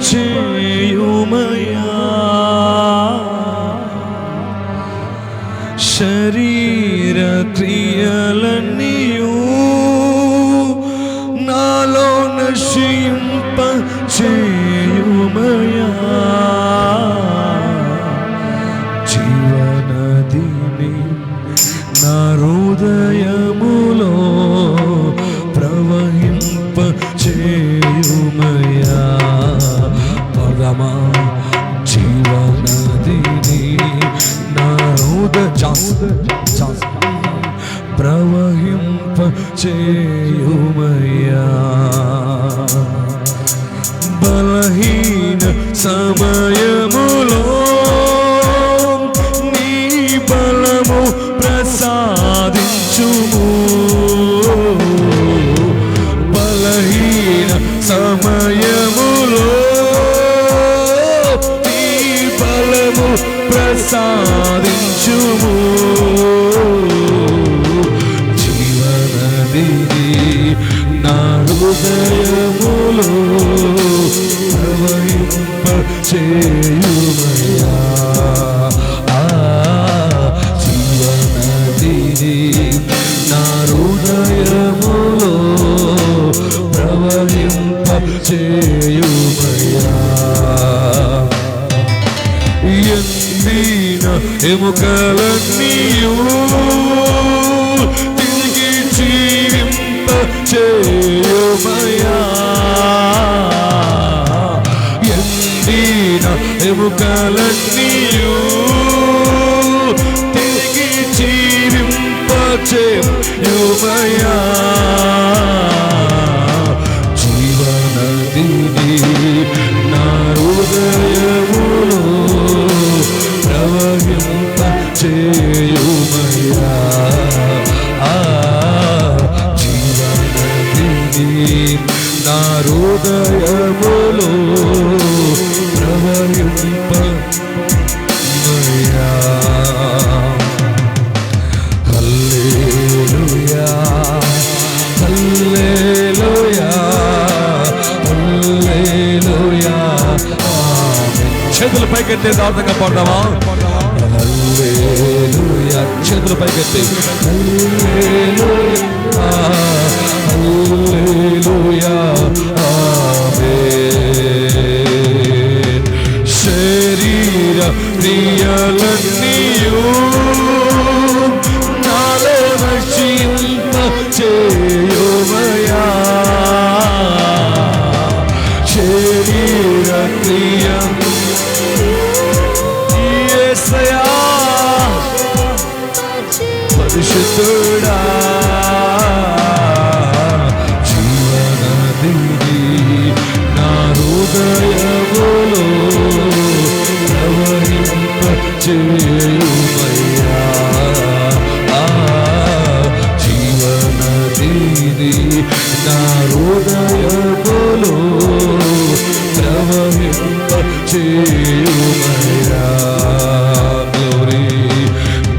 చేయుమయా శరీర క్రియలన్నీయు నాలో నశింప చేయుమయా జీవనదిని నా హృదయములో ప్రవహింప చేయుమయా పరమా జీవనదిని నా ప్రవహింప చేయుమయా బలహీన సమయములో నీ బలము ప్రసాదించుము బలహీన సమయములో నీ బలము ప్రసాదించుము జీవనదిని నా హృదయములో ప్రవహింప చేయుమయా జీవనదిని నా హృదయములో ప్రవహింప చేయుమయా ఎండిన ఎముకలన్నీయు తిరిగి జీవింప చేయుమయా ఎండిన ఎముకలన్నీయు తిరిగి జీవింప చేయుమయా జీవనదిని నా హృదయములో ప్రవహింప చేయుమయా జీవనదిని నా హృదయములో ప్రవహింప మయా హల్లెలూయా హల్లెలూయా హల్లెలూయా ఆమేన్ చేతులు పైకెత్తే దాతగా పాడదామా హల్లెలూయా చేతులు పైకెత్తే హల్లెలూయా హల్లెలూయా ఆమేన్ శరీర క్రియలన్నీయు నాలో నశింప చేయుమయా శరీర క్రియ యేసయ్యా పరిశుద్ధుడా జీవనదిని నా హృదయములో ప్రవహింప చేయుమయా జీవనదిని నా హృదయములో ప్రవహింప చేయుమయా గ్లోరీ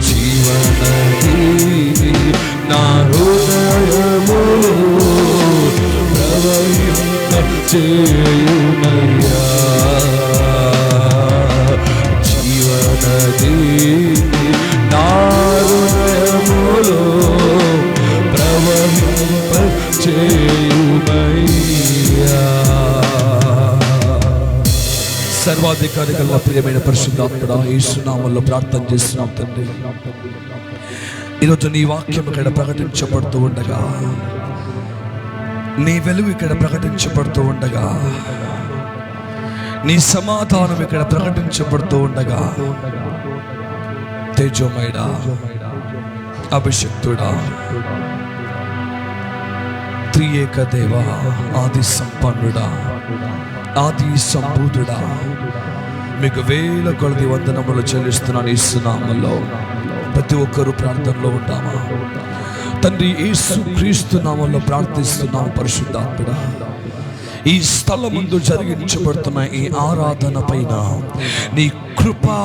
జీవనదిని నా హృదయములో ప్రవహింప చేయుమయా జీవనదిని నా హృదయములో ప్రవహింప చేయుమయా సర్వాధికారి గల ప్రియమైన పరిశుద్ధాత్ముడా యేసు నామములో ప్రార్థన చేస్తున్నాం తండ్రి ఈరోజు నీ వాక్యం ఇక్కడ ప్రకటించబడుతూ ఉండగా నీ వెలుగు ఇక్కడ ప్రకటించబడుతూ ఉండగా నీ సమాధానం ఇక్కడ ప్రకటించబడుతూ ఉండగా తేజోమయుడా అభిషక్తుడా త్రియేక దేవా ఆది సంపన్నుడా ఆది సంబూధుడా మీకు వేల కొలది వందనములు చెల్లిస్తున్నాను యేసు నామములో ప్రతి ఒక్కరూ ప్రార్థనలో ఉంటామా తండ్రి యేసు క్రీస్తు నామములో ప్రార్థిస్తున్నాం పరిశుద్ధాత్ముడా ఈ స్థలమందు జరిగించబడుతున్న ఈ ఆరాధన పైన నీ కృపా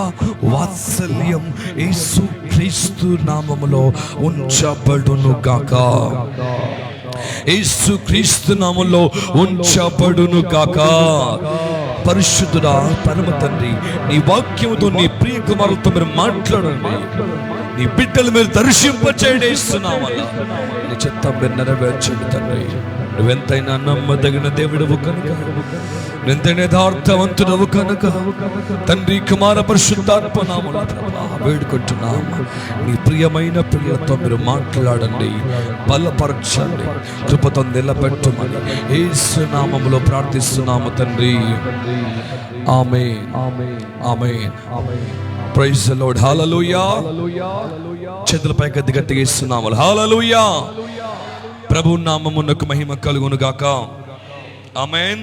వాత్సల్యం యేసు క్రీస్తు నామములో ఉంచబడును గాక యేసు క్రీస్తు నామములో ఉంచబడును గాక పరిశుద్ధుడా పరమ తండ్రి, నీ వాక్యముతో నీ ప్రియ కుమారులతో మీరు మాట్లాడండి. నీ బిడ్డలు మీరు దర్శింపచేయండి. ఇస్తున్నామల్ల నీ చిత్తం మీరు నెరవేర్చండి తండ్రి. నువ్వెంతైనా నమ్మదగిన దేవుడవు కనుక, నువ్వెంతైనా యథార్థవంతుడవు కనుక తండ్రి కుమార పరిశుద్ధాత్మ నామములో వేడుకుంటున్నాము. నీ ప్రియమైన పిల్లలతో మీరు మాట్లాడండి, బలపరచండి, కృపతో నిలబెట్టమని యేసు నామములో ప్రార్థిస్తున్నాము తండ్రి. ఆమేన్, ఆమేన్. Praise the lord. హల్లెలూయా. చేతులపై గట్టిగా ఇస్తున్నాము. హల్లెలూయా. ప్రభు నామమునకు మహిమ కలుగును గాక. ఆమేన్.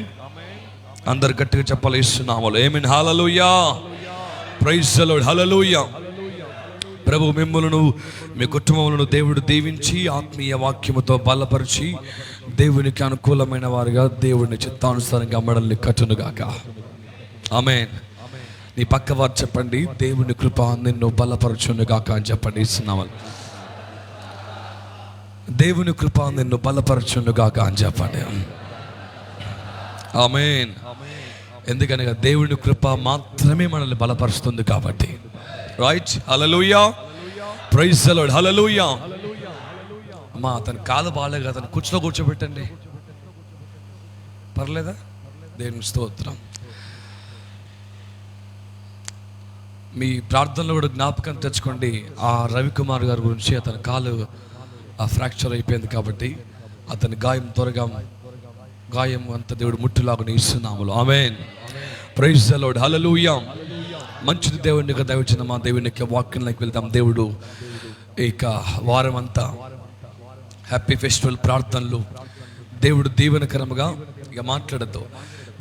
అందరు గట్టిగా చెప్పాలి ఇస్తున్నాము. ఆమేన్. హల్లెలూయా. Praise the lord. హల్లెలూయా. ప్రభు మిమ్మలను మీ కుటుంబములను దేవుడు దీవించి ఆత్మీయ వాక్యముతో బలపరిచి దేవునికి అనుకూలమైన వారుగా దేవుని చిత్తానుసారంగా అమ్మడల్ని కట్టును గాక. ఆమేన్. నీ పక్క వారు చెప్పండి, దేవుని కృప నిన్ను బలపరచును గాక అని చెప్పండి. ఇస్తున్నాము. దేవుని కృప నిన్ను బలపరచును గాక అని చెప్పండి. ఆమేన్. ఎందుకనగా దేవుని కృప మాత్రమే మనల్ని బలపరుస్తుంది కాబట్టి. రైట్. హల్లెలూయా. Praise the lord. హల్లెలూయా. అమ్మా అతని కాలు బాగాలేదు, అతను కూర్చులో కూర్చోబెట్టండి, పర్లేదా? దేవుని స్తోత్రం. మీ ప్రార్థనలో కూడా జ్ఞాపకం తెచ్చుకోండి. ఆ రవికుమార్ గారి గురించి, అతని కాలు ఫ్రాక్చర్ అయిపోయింది కాబట్టి అతని గాయం అంత దేవుడు ముట్టులాగా ఇస్తున్నాములు. ఆమేన్. Praise the lord. హల్లెలూయా. మంచిది దేవుని యొక్క దైవజన మా దేవుని యొక్క వాక్యంలోకి వెళ్తాం. దేవుడు ఇక వారం అంతా హ్యాపీ ఫెస్టివల్ ప్రార్థనలు దేవుడు దీవెనకరంగా, ఇక మాట్లాడద్దు,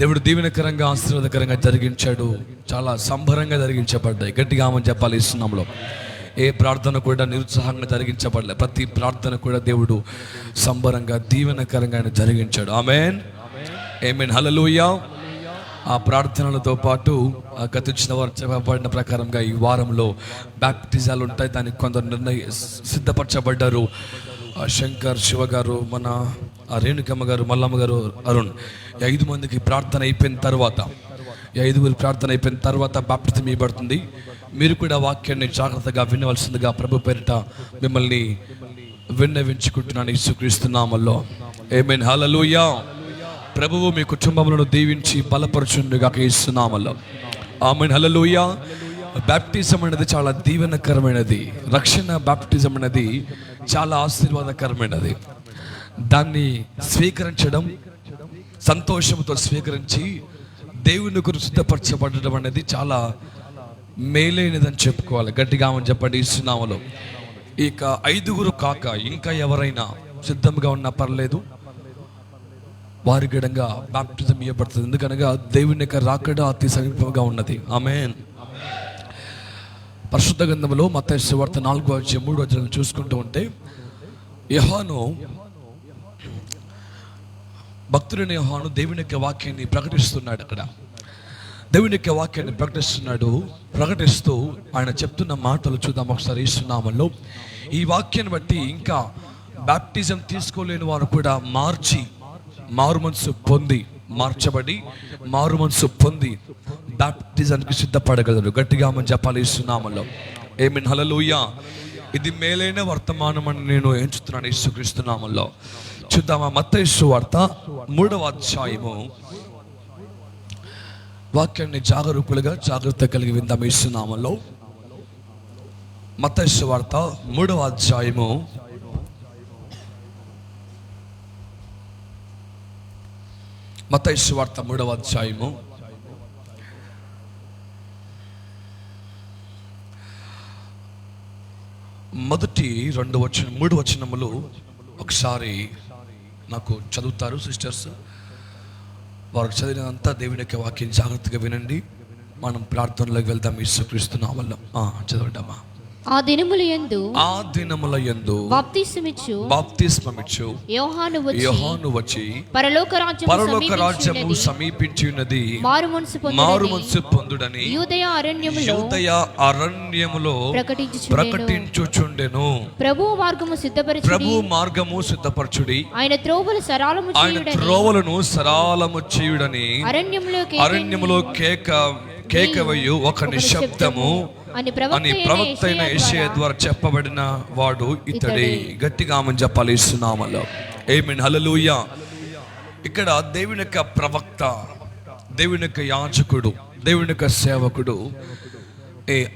దేవుడు దీవెనకరంగా ఆశీర్వాదకరంగా జరిగించాడు. చాలా సంబరంగా జరిగించబడ్డాయి. గట్టిగా ఆమని చెప్పాలి. ఇస్తున్నాంలో ఏ ప్రార్థన కూడా నిరుత్సాహంగా జరిగించబడలే. ప్రతి ప్రార్థన కూడా దేవుడు సంబరంగా దీవెనకరంగా ఆయన జరిగించాడు. ఆమేన్, ఆమేన్. హల్లెలూయా. ఆ ప్రార్థనలతో పాటు గతించిన వారు చెప్పబడిన ప్రకారంగా ఈ వారంలో బ్యాప్టిజాలు ఉంటాయి. దానికి కొందరు సిద్ధపరచబడ్డారు. శంకర్, శివ గారు, మన రేణుకమ్మ గారు, మల్లమ్మ గారు, అరుణ్, 5 మందికి ప్రార్థన అయిపోయిన తర్వాత, 5 ప్రార్థన అయిపోయిన తర్వాత బాప్టిజం ఇవ్వబడుతుంది. మీరు కూడా వాక్యాన్ని జాగ్రత్తగా వినవలసిందిగా ప్రభు పేరిట మిమ్మల్ని విన్నవించుకుంటున్నాను యేసుక్రీస్తు నామములో. ఆమేన్. హల్లెలూయా. ప్రభువు మీ కుటుంబములను దీవించి బలపరచునుగా యేసు నామములో. ఆమేన్. హల్లెలూయా. బాప్టిజం అనేది చాలా దీవెనకరమైనది. రక్షణ బాప్టిజం అనేది చాలా ఆశీర్వాదకరమైనది. దాన్ని స్వీకరించడం, సంతోషంతో స్వీకరించి దేవుని గురించి సిద్ధపరచబడడం అనేది చాలా మేలైనదని చెప్పుకోవాలి. గట్టిగా అని చెప్పండి యేసు నామములో. ఇక 5 కాక ఇంకా ఎవరైనా సిద్ధంగా ఉన్నా పర్లేదు, వారి గడంగా బాప్టిజం ఇవ్వబడుతుంది. ఎందుకనగా దేవుని యొక్క రాకడ అతి సమీపంగా ఉన్నది. ఆమేన్. పరిశుద్ధ గ్రంథంలో మత్తయి సువార్త 4:3 చూసుకుంటూ ఉంటే, యోహాను, భక్తుడైన యోహాను దేవుని యొక్క వాక్యాన్ని ప్రకటిస్తున్నాడు. అక్కడ దేవుని యొక్క వాక్యాన్ని ప్రకటిస్తూ ఆయన చెప్తున్న మాటలు చూద్దాం ఒకసారి యేసు నామములో. ఈ వాక్యాన్ని బట్టి ఇంకా బాప్టిజం తీసుకోలేని వారు కూడా మార్చబడి మారు మనసు పొంది బాప్టిజానికి సిద్ధపడగలరు. గట్టిగా మనం చెప్పాలి యేసు నామములో. ఆమేన్. హల్లెలూయా. ఇది మేలైన వర్తమానం అని నేను ఎంచుతున్నాను యేసుక్రీస్తు నామములో. చూద్దామా? మత్తయి సువార్త 3వ అధ్యాయము. వాక్యాన్ని జాగరూకులుగా జాగ్రత్త కలిగి విందాం యేసు నామములో. మత్తయి సువార్త 3వ అధ్యాయము. మత్తయి సువార్త 3వ అధ్యాయము మొదటి 3 వచనములు ఒకసారి నాకు చదువుతారు సిస్టర్స్. వారు చదివినంతా దేవుని యొక్క వాక్యం జాగ్రత్తగా వినండి. మనం ప్రార్థనలోకి వెళ్దాం యేసుక్రీస్తు నామములో. చదవండమ్మా. ఆ దినముల యందు బాప్తిస్మమిచ్చు యోహాను వచ్చి పరలోక రాజ్యము సమీపించి ఉన్నది, మారుమనసు పొందుడని యూదయ అరణ్యములో ప్రకటించుచుండెను. ప్రభువు మార్గము సిద్ధపరచుడి, ఆయన త్రోవలను సరళము చేయుడని అరణ్యములో కేకవయు ఒక నిశ్శబ్దము అని ప్రవక్త అయిన యెషయా ద్వారా చెప్పబడిన వాడు ఇతడే. గట్టిగా ఆమెను చెప్పాలి యేసునామములో. ఆమేన్, హల్లెలూయా. ఇక్కడ దేవుని యొక్క ప్రవక్త, దేవుని యొక్క యాజకుడు, దేవుని యొక్క సేవకుడు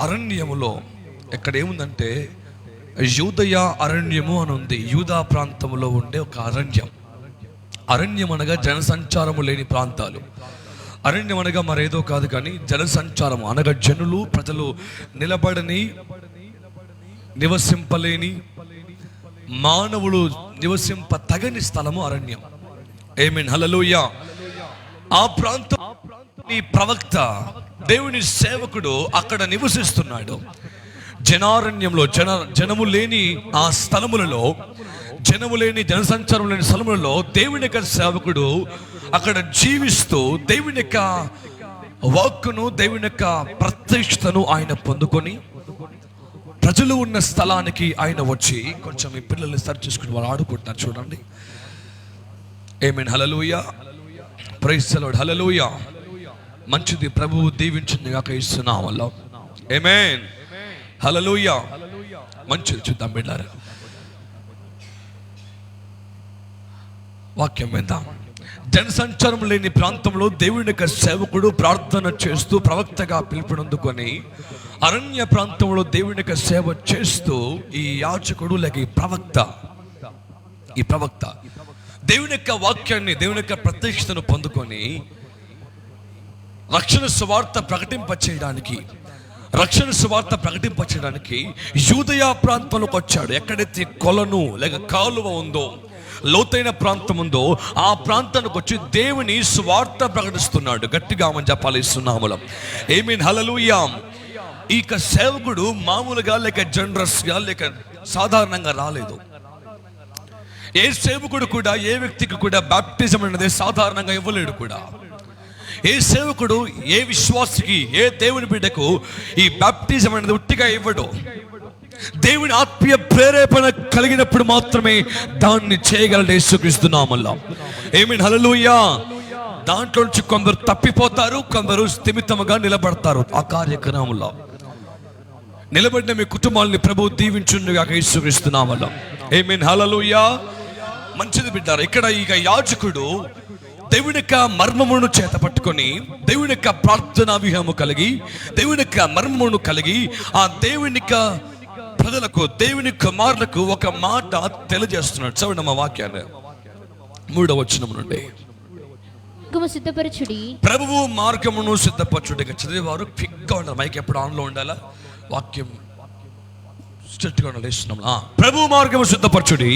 అరణ్యములో, ఇక్కడ ఏముందంటే యూదయ అరణ్యము అని ఉంది. యూదా ప్రాంతంలో ఉండే ఒక అరణ్యం అనగా జనసంచారము లేని ప్రాంతాలు. అరణ్యం అనగా మరేదో కాదు కానీ జనసంచారం అనగా జనులు, ప్రజలు నిలబడని, నివసింపలేని, మానవులు నివసింప తగని స్థలము అరణ్యం. ఆమేన్, హల్లెలూయా. ఆ ప్రాంతం ప్రవక్త, దేవుని సేవకుడు అక్కడ నివసిస్తున్నాడు. జనారణ్యంలో, జనము లేని ఆ స్థలములలో, జనము లేని జనసంచారం లేని స్థలములలో దేవుని యొక్క సేవకుడు అక్కడ జీవిస్తూ దేవుని యొక్క వాక్కును, దేవుని యొక్క ప్రత్యక్షతను ఆయన పొందుకొని ప్రజలు ఉన్న స్థలానికి ఆయన వచ్చి, కొంచెం ఈ పిల్లల్ని సరి చేసుకుని వాళ్ళు ఆడుకుంటున్నారు చూడండి. ఆమేన్, హల్లెలూయా. ప్రైజ్ ది లార్డ్, హల్లెలూయా. మంచిది, ప్రభువు దీవించింది గాక యేసునామములో. ఆమేన్, హల్లెలూయా. మంచిది, చూద్దాం బిడ్డలారా, వాక్యం విందాం. జనసంచారం లేని ప్రాంతంలో దేవుని యొక్క సేవకుడు ప్రార్థన చేస్తూ ప్రవక్తగా పిలుపునందుకొని అరణ్య ప్రాంతంలో దేవుని యొక్క సేవ చేస్తూ ఈ యాజకుడు లేక ఈ ప్రవక్త దేవుని యొక్క వాక్యాన్ని, దేవుని యొక్క ప్రత్యక్షతను పొందుకొని రక్షణ సువార్త ప్రకటింపచేయడానికి యూదయ ప్రాంతంలోకి వచ్చాడు. ఎక్కడైతే కొలను లేక కాలువ ఉందో, లోతైన ప్రాంతం ఉందో ఆ ప్రాంతానికి వచ్చి దేవుని సువార్త ప్రకటిస్తున్నాడు. గట్టిగా ఆమేన్ చెప్పాలి యేసునామములో. ఆమేన్, హల్లెలూయా. ఈ సేవకుడు మామూలుగా లేక జనరస్గా లేక సాధారణంగా రాలేదు. ఏ సేవకుడు కూడా, ఏ వ్యక్తికి కూడా బాప్టిజం అనేది సాధారణంగా ఇవ్వలేడు కూడా. ఏ సేవకుడు, ఏ విశ్వాసికి, ఏ దేవుని బిడ్డకు ఈ బాప్టిజం అనేది ఉట్టిగా ఇవ్వడు. దేవుని ఆత్మీయ ప్రేరేపణ కలిగినప్పుడు మాత్రమే దాన్ని చేయగలడు యేసుక్రీస్తు నామములో. ఆమేన్, హల్లెలూయా. దాంట్లో నుంచి కొందరు తప్పిపోతారు, కొందరు స్థిమితముగా నిలబడతారు. ఆ కార్యక్రమంలో నిలబడిన మీ కుటుంబాలని ప్రభువు దీవించునుగాక యేసుక్రీస్తు నామములో. ఆమేన్, హల్లెలూయా. మంచిది బిడ్డారు. ఇక్కడ ఈ యాజకుడు దేవుని యొక్క మర్మమును చేత పట్టుకొని, దేవుని యొక్క ప్రార్థనా వ్యూహము కలిగి, దేవుని యొక్క మర్మమును కలిగి ఆ దేవుని యొక్క ప్రజలకు, దేవుని కుమారులకు ఒక మాట తెలియజేస్తున్నాడు. చదవండి మా వాక్యాన్ని 3వ వచనం నుండి. ప్రభువు మార్గమును సిద్ధపరచుడి. చదివేవారు క్విక్గా ఉండాలి. మైక్ ఎప్పుడు ఆన్లో ఉండాలా, వాక్యం ప్రభు మార్గము సిద్ధపరచుడి,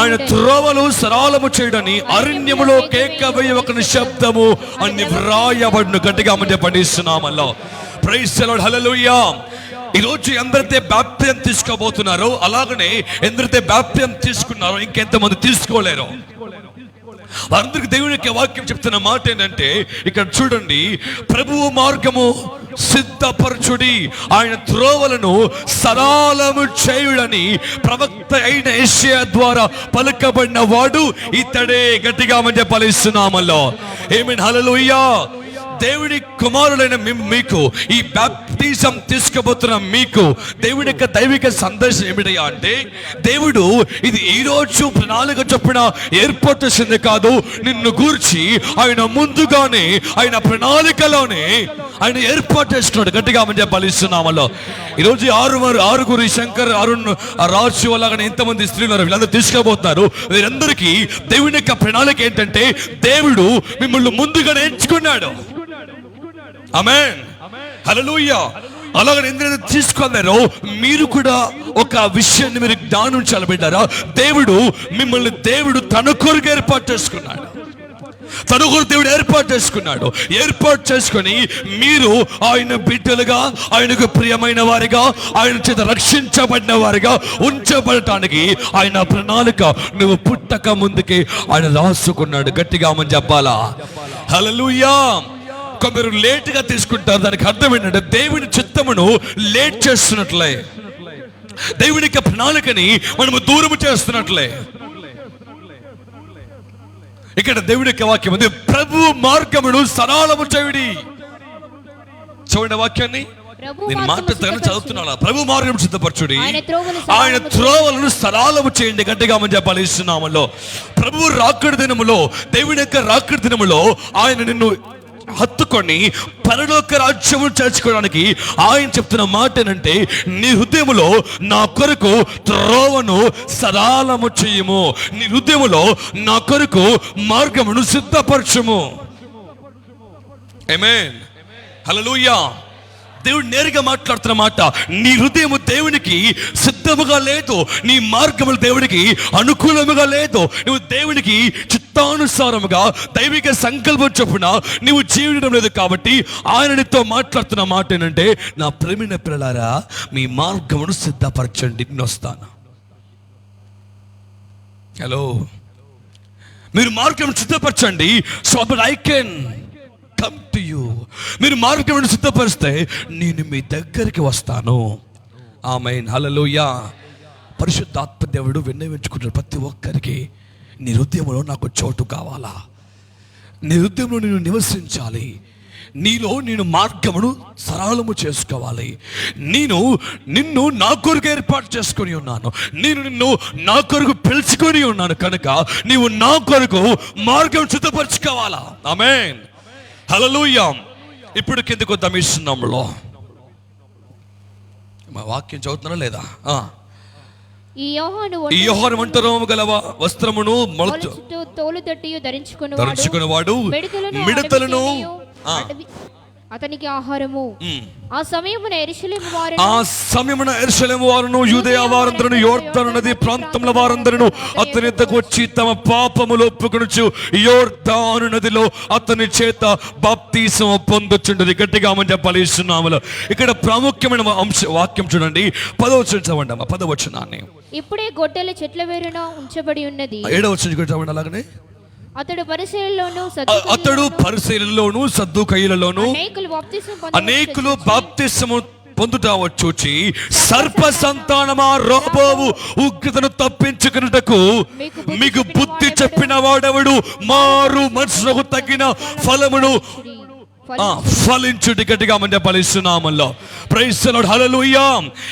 ఆయన త్రోవలు సరళము చేయడని అరణ్యములో కేకవేయ ఒక నిశ్శబ్దము అని వ్రాయబడును. గట్టిగా మంచి పండిస్తున్నామల్లో. ప్రైజ్ ది లార్డ్, హల్లెలూయా. ఈరోజు ఎందరైతే బాప్తిజం తీసుకోబోతున్నారో, అలాగనే ఎందరైతే బాప్తిజం తీసుకున్నారో ఇంకెంతమంది తీసుకోలేరు. వారందరికి దేవుని యొక్క వాక్యం చెప్తున్న మాట ఏంటంటే, ఇక్కడ చూడండి, ప్రభువు మార్గము సిద్ధపరచుడి, ఆయన త్రోవలను సరళము చేయుడని ప్రవక్త అయిన యెషయా ద్వారా పలుకబడిన వాడు ఇతడే. గట్టిగా మంచి పలిస్తున్నామల్లో. ఆమేన్, హల్లెలూయా. దేవుని కుమారులైన మీకు, ఈ బాప్టిజం తీసుకోబోతున్న మీకు దేవుని యొక్క దైవిక సందేశం ఏమిటయ్యా అంటే, దేవుడు ఇది ఈ రోజు ప్రణాళిక చొప్పున ఏర్పాటు చేసింది కాదు. నిన్ను గూర్చి ఆయన ముందుగానే, ఆయన ప్రణాళికలోనే ఆయన ఏర్పాటు చేసుకున్నాడు. గట్టిగా మంచి ఫలిస్తున్నామలో. ఈరోజు 6 శంకర్, అరుణ్, రాజు అలాగనే ఎంతమంది స్త్రీలు వీళ్ళందరూ తీసుకోబోతున్నారు. వీరందరికీ దేవుని యొక్క ప్రణాళిక ఏంటంటే, దేవుడు మిమ్మల్ని ముందుగానే ఎంచుకున్నాడు. ఆమేన్, హల్లెలూయా. అలాగని ఎందుకంటే తీసుకున్నారో మీరు కూడా ఒక విషయాన్ని మీరు జ్ఞానించాలి బిడ్డారా. దేవుడు మిమ్మల్ని తన కొరకు ఏర్పాటు చేసుకున్నాడు. తను కూడా దేవుడు ఏర్పాటు చేసుకున్నాడు. ఏర్పాటు చేసుకొని మీరు ఆయన బిడ్డలుగా, ఆయనకు ప్రియమైన వారిగా, ఆయన చేత రక్షించబడిన వారిగా ఉంచబడటానికి ఆయన ప్రణాళిక నువ్వు పుట్టక ముందుకే ఆయన రాసుకున్నాడు. గట్టిగా మనం చెప్పాలా? హల్లెలూయా. కొందరు లేటుగా తీసుకుంటారు. దానికి అర్థం ఏంటంటే దేవుని చిత్తమును లేట్ చేస్తున్నట్లే, దేవుని యొక్క ప్రణాళికని మనము దూరము చేస్తున్నట్లే. ఇక్కడ దేవుని యొక్క వాక్యం ఉంది, ప్రభు మార్గమును సరళము చేయుడి. చూడండి వాక్యాన్ని, నేను మాట్లాడుతాను, చదువుతున్నాను. ప్రభు మార్గం సిద్ధపరచుడి, ఆయన త్రోవలను సరళము చేయండి. గట్టిగా మనం చెప్పాలి. ఇస్తున్నాములో ప్రభు రాకడి దినములో, దేవుని యొక్క రాకడి దినములో ఆయన నిన్ను హత్తుకొని పరలోక రాజ్యము చేర్చుకోవడానికి ఆయన చెప్తున్న మాట ఏంటంటే, నీ హృదయములో నా కొరకు త్రోవను సరళము చేయము, నీ హృదయములో నా కొరకు మార్గమును సిద్ధపరచుము. ఆమేన్, హల్లెలూయా. దేవుడు నేరుగా మాట్లాడుతున్న మాట, నీ హృదయము దేవునికి సిద్ధముగా లేదు, నీ మార్గములు దేవునికి అనుకూలముగా లేదు, నువ్వు దేవునికి చిత్తానుసారముగా దైవిక సంకల్పం చొప్పున నువ్వు జీవించడం లేదు. కాబట్టి ఆయన నీతో మాట్లాడుతున్న మాట ఏంటంటే, నా ప్రేమైన పిల్లలారా మీ మార్గమును సిద్ధపరచండి, నేను వస్తాను. హలో, మీరు మార్గం సిద్ధపరచండి, so that I can come to you. మీరు మార్గమును సిద్ధపరిస్తే నేను మీ దగ్గరికి వస్తాను. ఆమేన్, హల్లెలూయా. పరిశుద్ధాత్మ దేవుడు విన్నవించుకుంటాడు ప్రతి ఒక్కరికి, నీ హృదయంలో నాకు చోటు కావాలా, నీ హృదయంలో నేను నివసించాలి, నీలో నేను మార్గమును సరళము చేసుకోవాలి. నిన్ను నా కొరకు ఏర్పాటు చేసుకొని ఉన్నాను, నేను నిన్ను నా కొరకు పిలుచుకొని ఉన్నాను. కనుక నీవు నా కొరకు మార్గం సిద్ధపరచుకోవాలా. ఆమేన్, హల్లెలూయా. ఇప్పుడు కిందకు వద్దాం. ఇస్తున్నాములో మా వాక్యం చదువుతున్నా లేదా? ఈ యోహాను ఒంటెరోము గల వస్త్రమును తోలు తట్టియు ధరించుకున్నవాడు మిడతలను అతనికి ఆహారము. ఆ సమయమున యెరూషలేము వారును యూదయ వారందరూ యోర్దాను నది ప్రాంతముల వారందరూ అతని వద్దకు వచ్చి తమ పాపములు ఒప్పుకొనుచు యోర్దాను నదిలో అతని చేత బాప్తిసం పొందుచుండేది. గట్టిగా మనం చెప్పాలి. ఇస్తున్నాములో ఇక్కడ ప్రాముఖ్యమైన వాక్యం చూడండి, 10వ వచనం చదవండి. 10వ వచనాన్ని, ఇప్పుడే గొడ్డలి చెట్ల వేరున ఉంచబడి ఉన్నది. 7వ వచనం చదవండి. అలాగనే అతడు పరిసయ్యులలోను సద్దూకయ్యులలోను అనేకులు బాప్తిసము పొందుట చూచి, సర్ప సంతానమా రాబోవు ఉగ్రతను తప్పించుకున్నటకు మీకు బుద్ధి చెప్పిన వాడెవడు? మారు మనసుకు తగిన ఫలమును ఫలించుడి. గట్టిగా మన ఫలిస్తున్నామల్లో. ప్రైజ్ ది లార్డ్, హల్లెలూయా.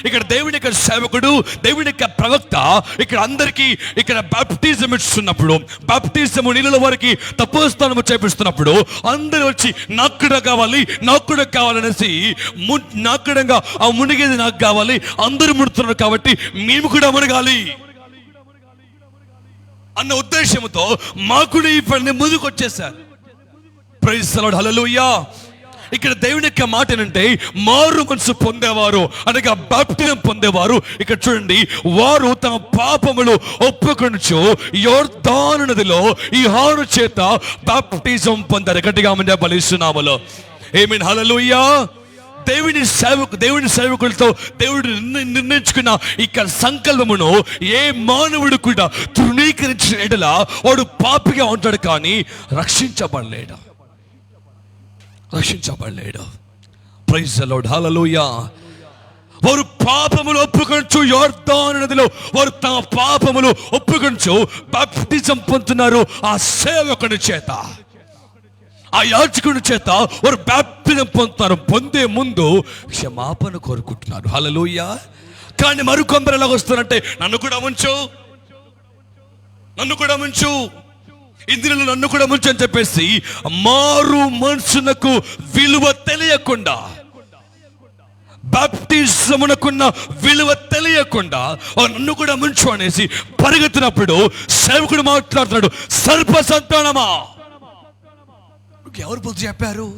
ఇక్కడ దేవుని యొక్క సేవకుడు, దేవుని యొక్క ప్రవక్త ఇక్కడ అందరికీ ఇక్కడ బాప్టిజం ఇస్తున్నప్పుడు, బాప్టిజము నీళ్ళ వారికి తపోస్థానము చేపిస్తున్నప్పుడు అందరూ వచ్చి నాకు కూడా కావాలి, నాకు కూడా కావాలనేసి నాకుడంగా ఆ మునిగేది నాకు కావాలి అందరూ ముడుతున్నారు కాబట్టి మేము కూడా మునగాలి అన్న ఉద్దేశంతో మాకు ఈ పని ముందుకు వచ్చేసారు. ప్రైజ్ ది లార్డ్, హల్లెలూయా. ఇక్కడ దేవుని యొక్క మాట ఏంటంటే, మారు మనసు పొందేవారు అనగా బాప్టిజం పొందేవారు. ఇక్కడ చూడండి, వారు తమ పాపములు ఒప్పుకొనుచు యోర్దాను నదిలో ఈ యోహాను చేత బాప్టిజం పొందారు. గట్టిగా మన బలిస్తున్నాములో. ఆమేన్, హల్లెలూయా. దేవుని సేవకులతో దేవుడు నిర్ణయించుకున్న ఇక్కడ సంకల్పమును ఏ మానవుడు కూడా తృణీకరించిన ఎడల వాడు పాపిగా ఉంటాడు, కానీ రక్షించబడలేడు. ప్రైజ్ ది లార్డ్, హల్లెలూయా. వారు పాపములు ఒప్పుకొనుచు యోర్దాను నదిలో వారు తమ పాపములు ఒప్పుకొనుచు బాప్టిజం పొందుతున్నారు. ఆ సేవకుని చేత, ఆ యాజకుని చేత వారు బాప్టిజం పొందుతారు. పొందే ముందు క్షమాపణ కోరుకుంటున్నారు. హల్లెలూయా. కానీ మరికొందరు ఎలాగ వస్తారంటే, నన్ను కూడా ముంచు ఇందులో నన్ను కూడా ముంచు అని చెప్పేసి మారు మనసునకు విలువ తెలియకుండా, బాప్టిజమునకున్న విలువ తెలియకుండా నన్ను కూడా ముంచు అనేసి పరిగెత్తినప్పుడు సేవకుడు మాట్లాడుతున్నాడు, సర్ప సంతానమా, మీకు ఎవరు బుద్ధి చెప్పారు?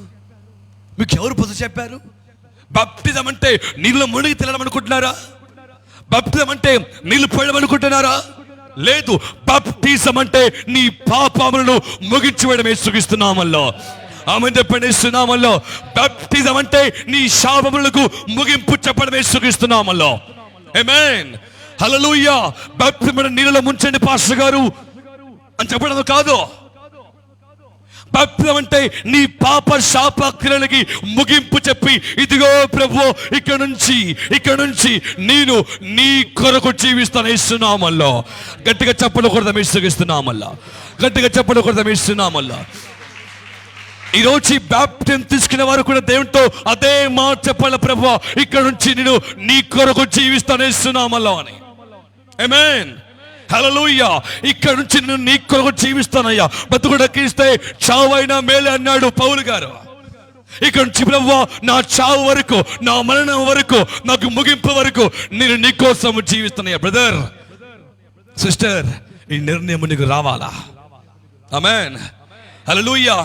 బాప్టిజం అంటే నీళ్ళు మునిగి తెలడం అనుకుంటున్నారా? బాప్టిజం అంటే నీళ్ళు పోయడం అనుకుంటున్నారా? లేదు. బాప్టిజం అంటే నీ పాపములను ముగించివేయడం యేసుక్రీస్తు నామములో. ఆమె చెప్పండి, యేసు నామములో. బాప్టిజం అంటే నీ శాపములకు ముగింపు చెప్పడం యేసుక్రీస్తు నామములో. ఆమేన్, హల్లెలూయా. బాప్టిజం నీళ్ళలో ముంచండి పాస్టర్ గారు అని చెప్పడం కాదు. బాప్టిజం అంటే నీ పాప శాప క్రియలకి ముగింపు చెప్పి, ఇదిగో ప్రభు ఇక్కడ నుంచి నేను నీ కొరకు జీవిస్తాను యేసు నామములో. గట్టిగా చెప్పకూడదు యేసుక్రీస్తు నామములో. గట్టిగా చెప్పకూడదు యేసు నామములో. ఈరోజు ఈ బాప్టిజం తీసుకునే వారు కూడా దేవునితో అదే మాట చెప్పాలి, ప్రభు ఇక్కడ నుంచి నేను నీ కొరకు జీవిస్తాను యేసు నామములో అని. ఆమేన్, హల్లెలూయా. ఇక్కడ నుంచి నేను నీ కొరకు జీవిస్తానయ్యా, బతుకుడకిస్తే చావైనా మేలే అన్నాడు పౌలు గారు. ఇక్కడ నుంచి ప్రభువా నా చావు వరకు, నా మరణం వరకు, నాకు ముగింపు వరకు నేను నీ కోసం జీవిస్తానయ్యా. బ్రదర్, సిస్టర్, ఈ నిర్ణయం నీకు రావాలా? ఆమేన్, హల్లెలూయా.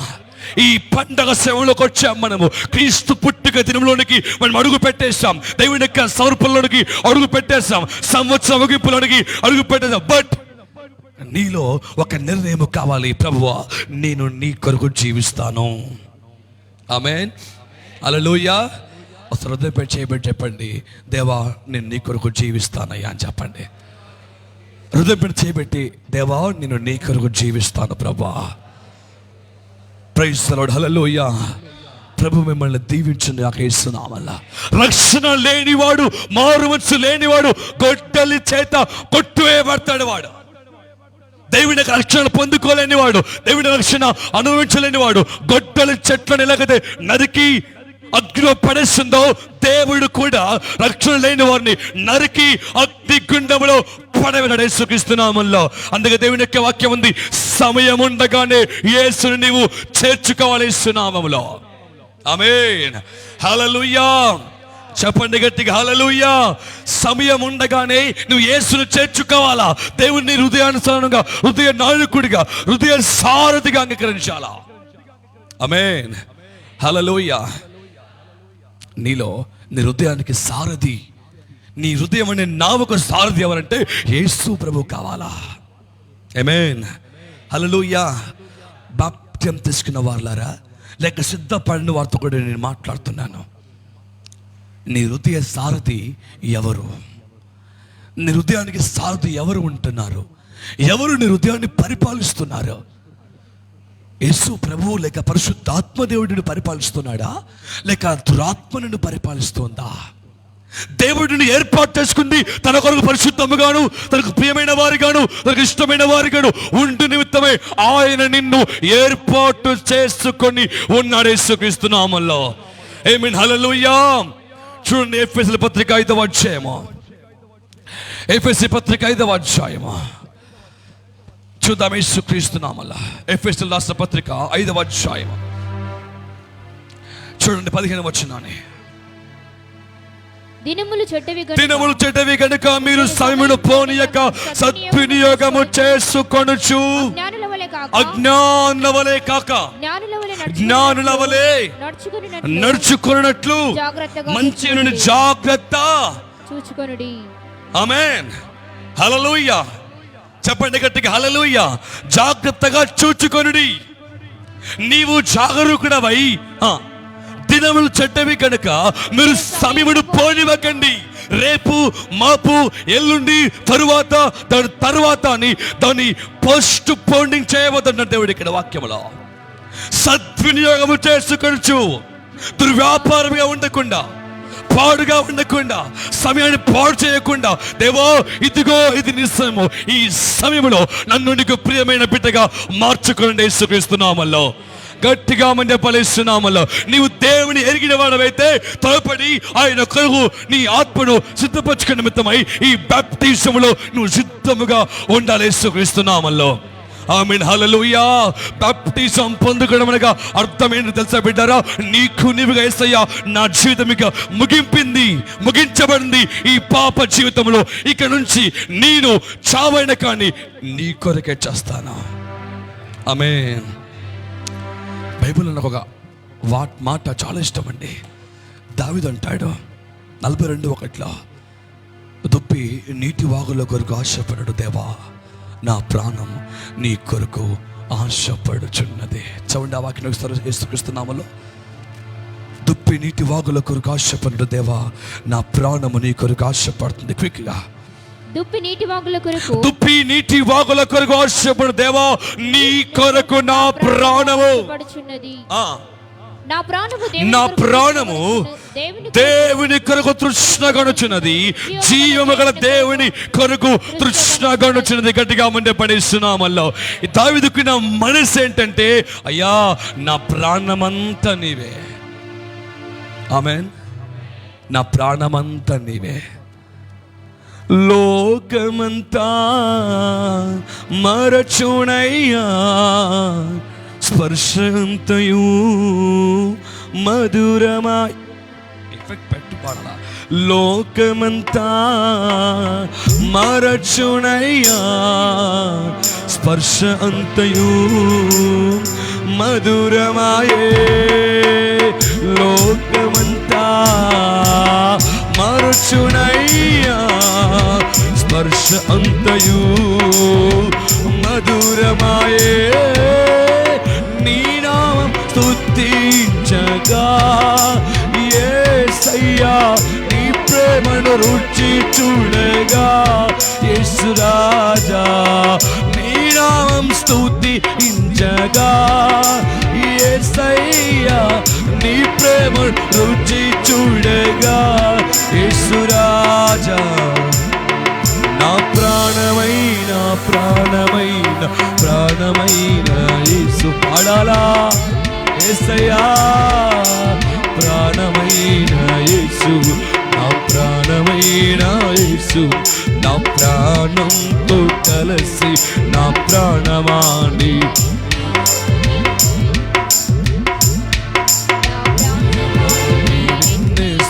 ఈ పండగ సేవలోకి వచ్చాం మనము. క్రీస్తు పుట్టుక దినంలోనికి మనం అడుగు పెట్టేశాం. దేవుని యొక్క సమర్పణలోనికి అడుగు పెట్టేశాం. సంవత్సరం ముగింపులోనికి అడుగు పెట్టేశాం. బట్ నీలో ఒక నిర్ణయం కావాలి, ప్రభువా నేను నీ కొరకు జీవిస్తాను. ఆమేన్, హల్లెలూయా. అసలు హృదయం చేయబెట్టి చెప్పండి, దేవా నేను నీ కొరకు జీవిస్తానయ్యా అని చెప్పండి. హృదయం చేయబెట్టి, దేవా నేను నీ కొరకు జీవిస్తాను ప్రభువా. ప్రైజ్ ది లార్డ్, హల్లెలూయా. ప్రభు మిమ్మల్ని దీవించును యేసు నామములో. రక్షణ లేనివాడు, మారుమనసు లేనివాడు గొడ్డలి చేత కొట్టువేయబడతాడు. వాడు దేవుని రక్షణ పొందుకోలేనివాడు, దేవుని రక్షణ అనుభవించలేనివాడు గొడ్డలి చెట్లను ఎలాగైతే నరికి అగ్నిలో పడేస్తుందో, దేవుడు కూడా రక్షణ లేని వారిని నరికి అగ్ని గుండములో పడవేశాడు యేసుక్రీస్తు నామములో. అందుకే దేవుని యొక్క వాక్యం ఉంది, సమయం ఉండగానే యేసుని నీవు చేర్చుకోవాలి యేసు నామములో. ఆమేన్, హల్లెలూయా. చెప్పండి గట్టిగా, హల్లెలూయా. సమయం ఉండగానే నువ్వు యేసును చేర్చుకోవాలా. దేవుని హృదయానుసారంగా, హృదయ నాయకుడిగా, హృదయ సారథిగా అంగీకరించాలా. ఆమేన్, హల్లెలూయా. నీలో నీ హృదయానికి సారథి, నీ హృదయం అనే నావకు సారథి ఎవరంటే యేసు ప్రభు కావాలా. ఆమేన్, హల్లెలూయా. బాప్టిజం తీసుకున్న వాళ్ళారా, లేక సిద్ధపడిన వారితో కూడా నేను మాట్లాడుతున్నాను. నీ హృదయ సారథి ఎవరు? నీ హృదయానికి సారథి ఎవరు ఉంటున్నారు? ఎవరు నీ హృదయాన్ని పరిపాలిస్తున్నారు? యేసు ప్రభువు లేక పరిశుద్ధాత్మదేవుడిని పరిపాలిస్తున్నాడా, లేక దురాత్మ నిన్ను పరిపాలిస్తుందా? దేవుడిని ఏర్పాటు చేసుకుంది తన కొరకు పరిశుద్ధముగాను, తనకు ప్రియమైన వారిగాను, తనకు ఇష్టమైన వారిగాను ఉండు నిమిత్తమే ఆయన నిన్ను ఏర్పాటు చేసుకొని ఉన్నాడు యేసుక్రీస్తు నామములో. ఆమేన్, హల్లెలూయా. చూడండి, ఎఫెసీయుల పత్రిక 5వ అధ్యాయము. ఎఫెసీ పత్రిక 5వ అధ్యాయము చూద్దాం. యేసుక్రీస్తు నామములో ఎఫెసీయుల రాసిన పత్రిక 5వ అధ్యాయము చూడండి 15వ వచనాన్ని. దినములు చెడ్డవి గనుక మీరు సమయమును పోనీయక సద్వినియోగము చేసుకొనుచు అజ్ఞానుల వలె కాక జ్ఞానుల వలె నడుచుకొనున్నట్లు మంచి నుండి జాగ్రత్త చూచుకొనుడి. ఆమేన్, హల్లెలూయా. చెప్పండి గట్టిగా, హల్లెలూయా. జాగ్రత్తగా చూచుకొనుడి. నీవు జాగరూకుడవై, దినములు చెడ్డవి కనుక మీరు సమయమును పోనివ్వకండి. రేపు, మాపు, ఎల్లుండి, తరువాత అని దాన్ని పోస్ట్ పోండింగ్ చేయవద్దన్నాడు దేవుడు ఇక్కడ వాక్యములో. సద్వినియోగము చేసుకొనుచు, దుర్వ్యాపారంగా ఉండకుండా, పాడుగా ఉండకుండా, సమయాన్ని పాడు చేయకుండా, దేవా ఇదిగో ఇది నీ సమయము, ఈ సమయంలో నన్ను నీకు ప్రియమైన బిడ్డగా మార్చుకోండి యేసుక్రీస్తు నామములో. గట్టిగా మంది ఫలిస్తున్నామలో. నీవు దేవుని ఎరిగిన వాడవైతే త్వరపడి ఆయన కొరకు నీ ఆత్మను సిద్ధపరచుకునే నిమిత్తమై ఈ బాప్టిజంలో నువ్వు సిద్ధముగా ఉండాలి యేసుక్రీస్తునామములో. ఆమేన్, హల్లెలూయా. బాప్టిజం పొందుకోవడం అనగా అర్థం ఏంటో తెలుసా బిడ్డారా? నీకు నీవుగా యేసయ్యా నా జీవితం ఇక ముగించబడింది. ఈ పాప జీవితంలో ఇక నుంచి నేను చావైన కానీ నీ కొరకే చేస్తాను. ఆమేన్. బైబిల్లో నాకు ఒక మాట చాలా ఇష్టం అండి. దావీదు అంటాడు 42:1, దుప్పి నీటి వాగుల కొరకు ఆశపడడు దేవా, నా ప్రాణం నీ కొరకు ఆశపడుచున్నది. చవండి ఆ వాక్యం యేసుక్రీస్తు నామములో. దుప్పి నీటి వాగుల కొరకు ఆశపడు దేవా, నా ప్రాణము నీ కొరకు ఆశపడుతుంది. క్విక్గా దుప్పి నీటి వాగుల కొరకు, దుప్పి నీటి వాగుల కొరకు ఆశపడు దేవా, నీ కొరకు నా ప్రాణము పడుచున్నది. నా ప్రాణము దేవుని కొరకు తృష్ణగొనుచున్నది, జీవము గల దేవుని కొరకు తృష్ణగొనుచున్నది. గట్టిగా ముందే పడేస్తున్నామల్లో. దావీదుకు నా మనసు ఏంటంటే, అయ్యా నా ప్రాణమంతా నీవే. ఆమేన్. నా ప్రాణమంతా నీవే. లోకమంతా మరచునయ్యా, స్పర్శంతయు మధురమాయ్. ఎఫెక్ట్ పెట్టు పాడాల. లోకమంతా మరచునయ్యా, స్పర్శ అంతయు మధురమాయే. లోకమంతా మరచునయ్యా, స్పర్శ అంతయు మధురమాయే. నీ నామం స్తుతించగా యేసయ్యా, నీ ప్రేమను రుచి చూడగా యేసు రాజా. నీ నామం స్తుతించగా యేసయ్యా, నీ ప్రేమను రుచి చూడగా యేసు రాజా. నా ప్రాణమైన ప్రాణమైన ప్రాణమైన యేసు. పాడాలా? యేసయ్యా ప్రాణమైన యేసు, నా ప్రాణమైన యేసు. నా ప్రాణంతో కలిసి నా ప్రాణమాని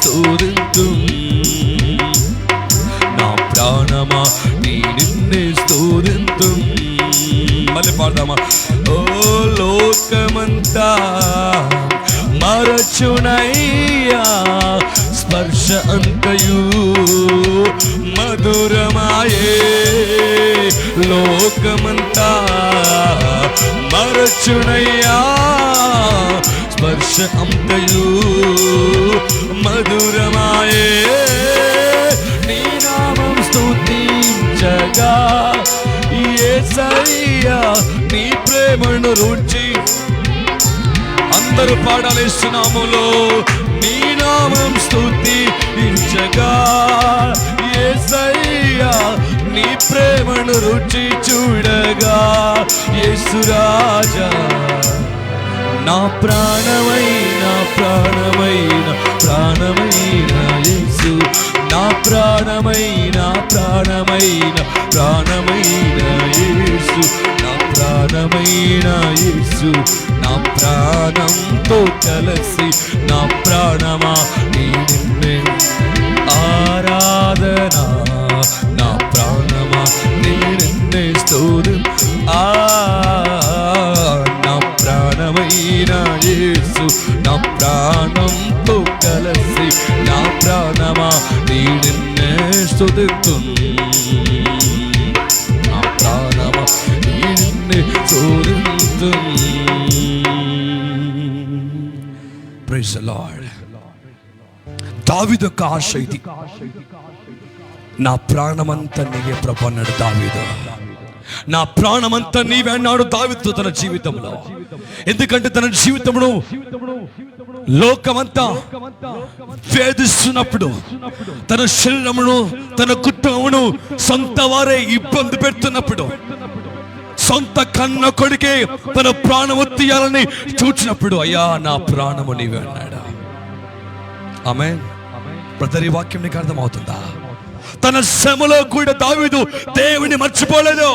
స్తుతింతు. నా ప్రాణమా నీ నిన్నే స్తుతింతు. మళ్ళీ పాడదామా? ఓ లోకమంతా మరచునయ్యా, స్పర్శ అంతయు మధురమాయే. లోకమంతా మరచునయ్యా, స్పర్శ అంతయు మధురమాయే. నీ నామం స్తుతించగా యేసయ్యా, నీ ప్రేమను రుచి. అందరూ పాడాలి నామములో. నీ నామం స్తుతించగా యేసయ్యా, నీ ప్రేమను రుచి చూడగా యేసు రాజా. నా ప్రాణమైన ప్రాణమైన ప్రాణమైన యేసు, నా ప్రాణమైన ప్రాణమైన ప్రాణమైన యేసు, నా ప్రాణమైన యేసు. నా ప్రాణంతో కలిసి నా ప్రాణమా నీ నిన్నే ఆరాధన. నా ప్రాణమా నీ నిన్నే స్తుతి. నా ప్రాణమైన యేసు, నా ప్రాణంతో కలిసి నా ప్రాణమా నీ నిన్నే స్తుతిస్తు. నా ప్రాణమా నీ నిన్నే స్తుతిస్తు. Praise the lord. దావీదు యొక్క ఆశ ఇది. నా ప్రాణమంతా నీవే ప్రభు అన్నాడు దావీదు. నా ప్రాణమంతా నీవే అన్నాడు దావీదు తన జీవితంలో. ఎందుకంటే తన జీవితంలో లోకమంతా వేధిస్తున్నప్పుడు, తన శరీరమును తన కుటుంబమును సొంత వారే ఇబ్బంది పెడుతున్నప్పుడు, సొంత కన్న కొడుకే తన ప్రాణము తీయాలని చూచినప్పుడు, అయ్యా నా ప్రాణము నీవే అన్నాడు. ఆమేన్. ప్రతి వాక్యం నీకు అర్థమవుతుందా? తన శ్రమలో కూడా దావీదు దేవుని మర్చిపోలేదు.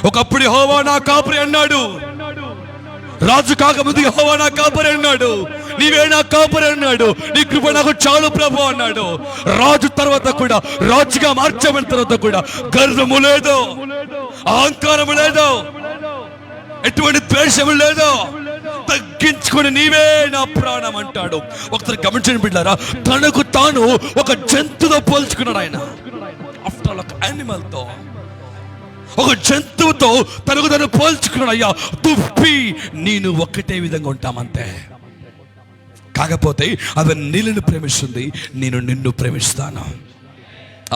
ఒకప్పుడు యెహోవా నా కాపరి అన్నాడు. రాజు కాకముందు యెహోవా నా కాపరి అన్నాడు. నీవే నా కాపరి అన్నాడు. నీ కృప నాకు చాలు ప్రభు అన్నాడు. రాజు తర్వాత కూడా, రాజుగా మార్చబడిన తర్వాత కూడా గర్వము లేదు, అహంకారము లేదు, ఎటువంటి ద్వేషము లేదు. తగ్గించుకొని నీవే నా ప్రాణం అంటాడు. ఒకసారి గమనించండి బిడ్డారా, తనకు తాను ఒక జంతువుతో పోల్చుకున్నాడు ఆయన. ఆఫ్టర్ ఒక యానిమల్తో, ఒక జంతువుతో తనకు తను పోల్చుకున్నాడు. అయ్యా దుప్పి నేను ఒక్కటే విధంగా ఉంటామంతే, కాకపోతే అది నీళ్ళని ప్రేమిస్తుంది, నేను నిన్ను ప్రేమిస్తాను.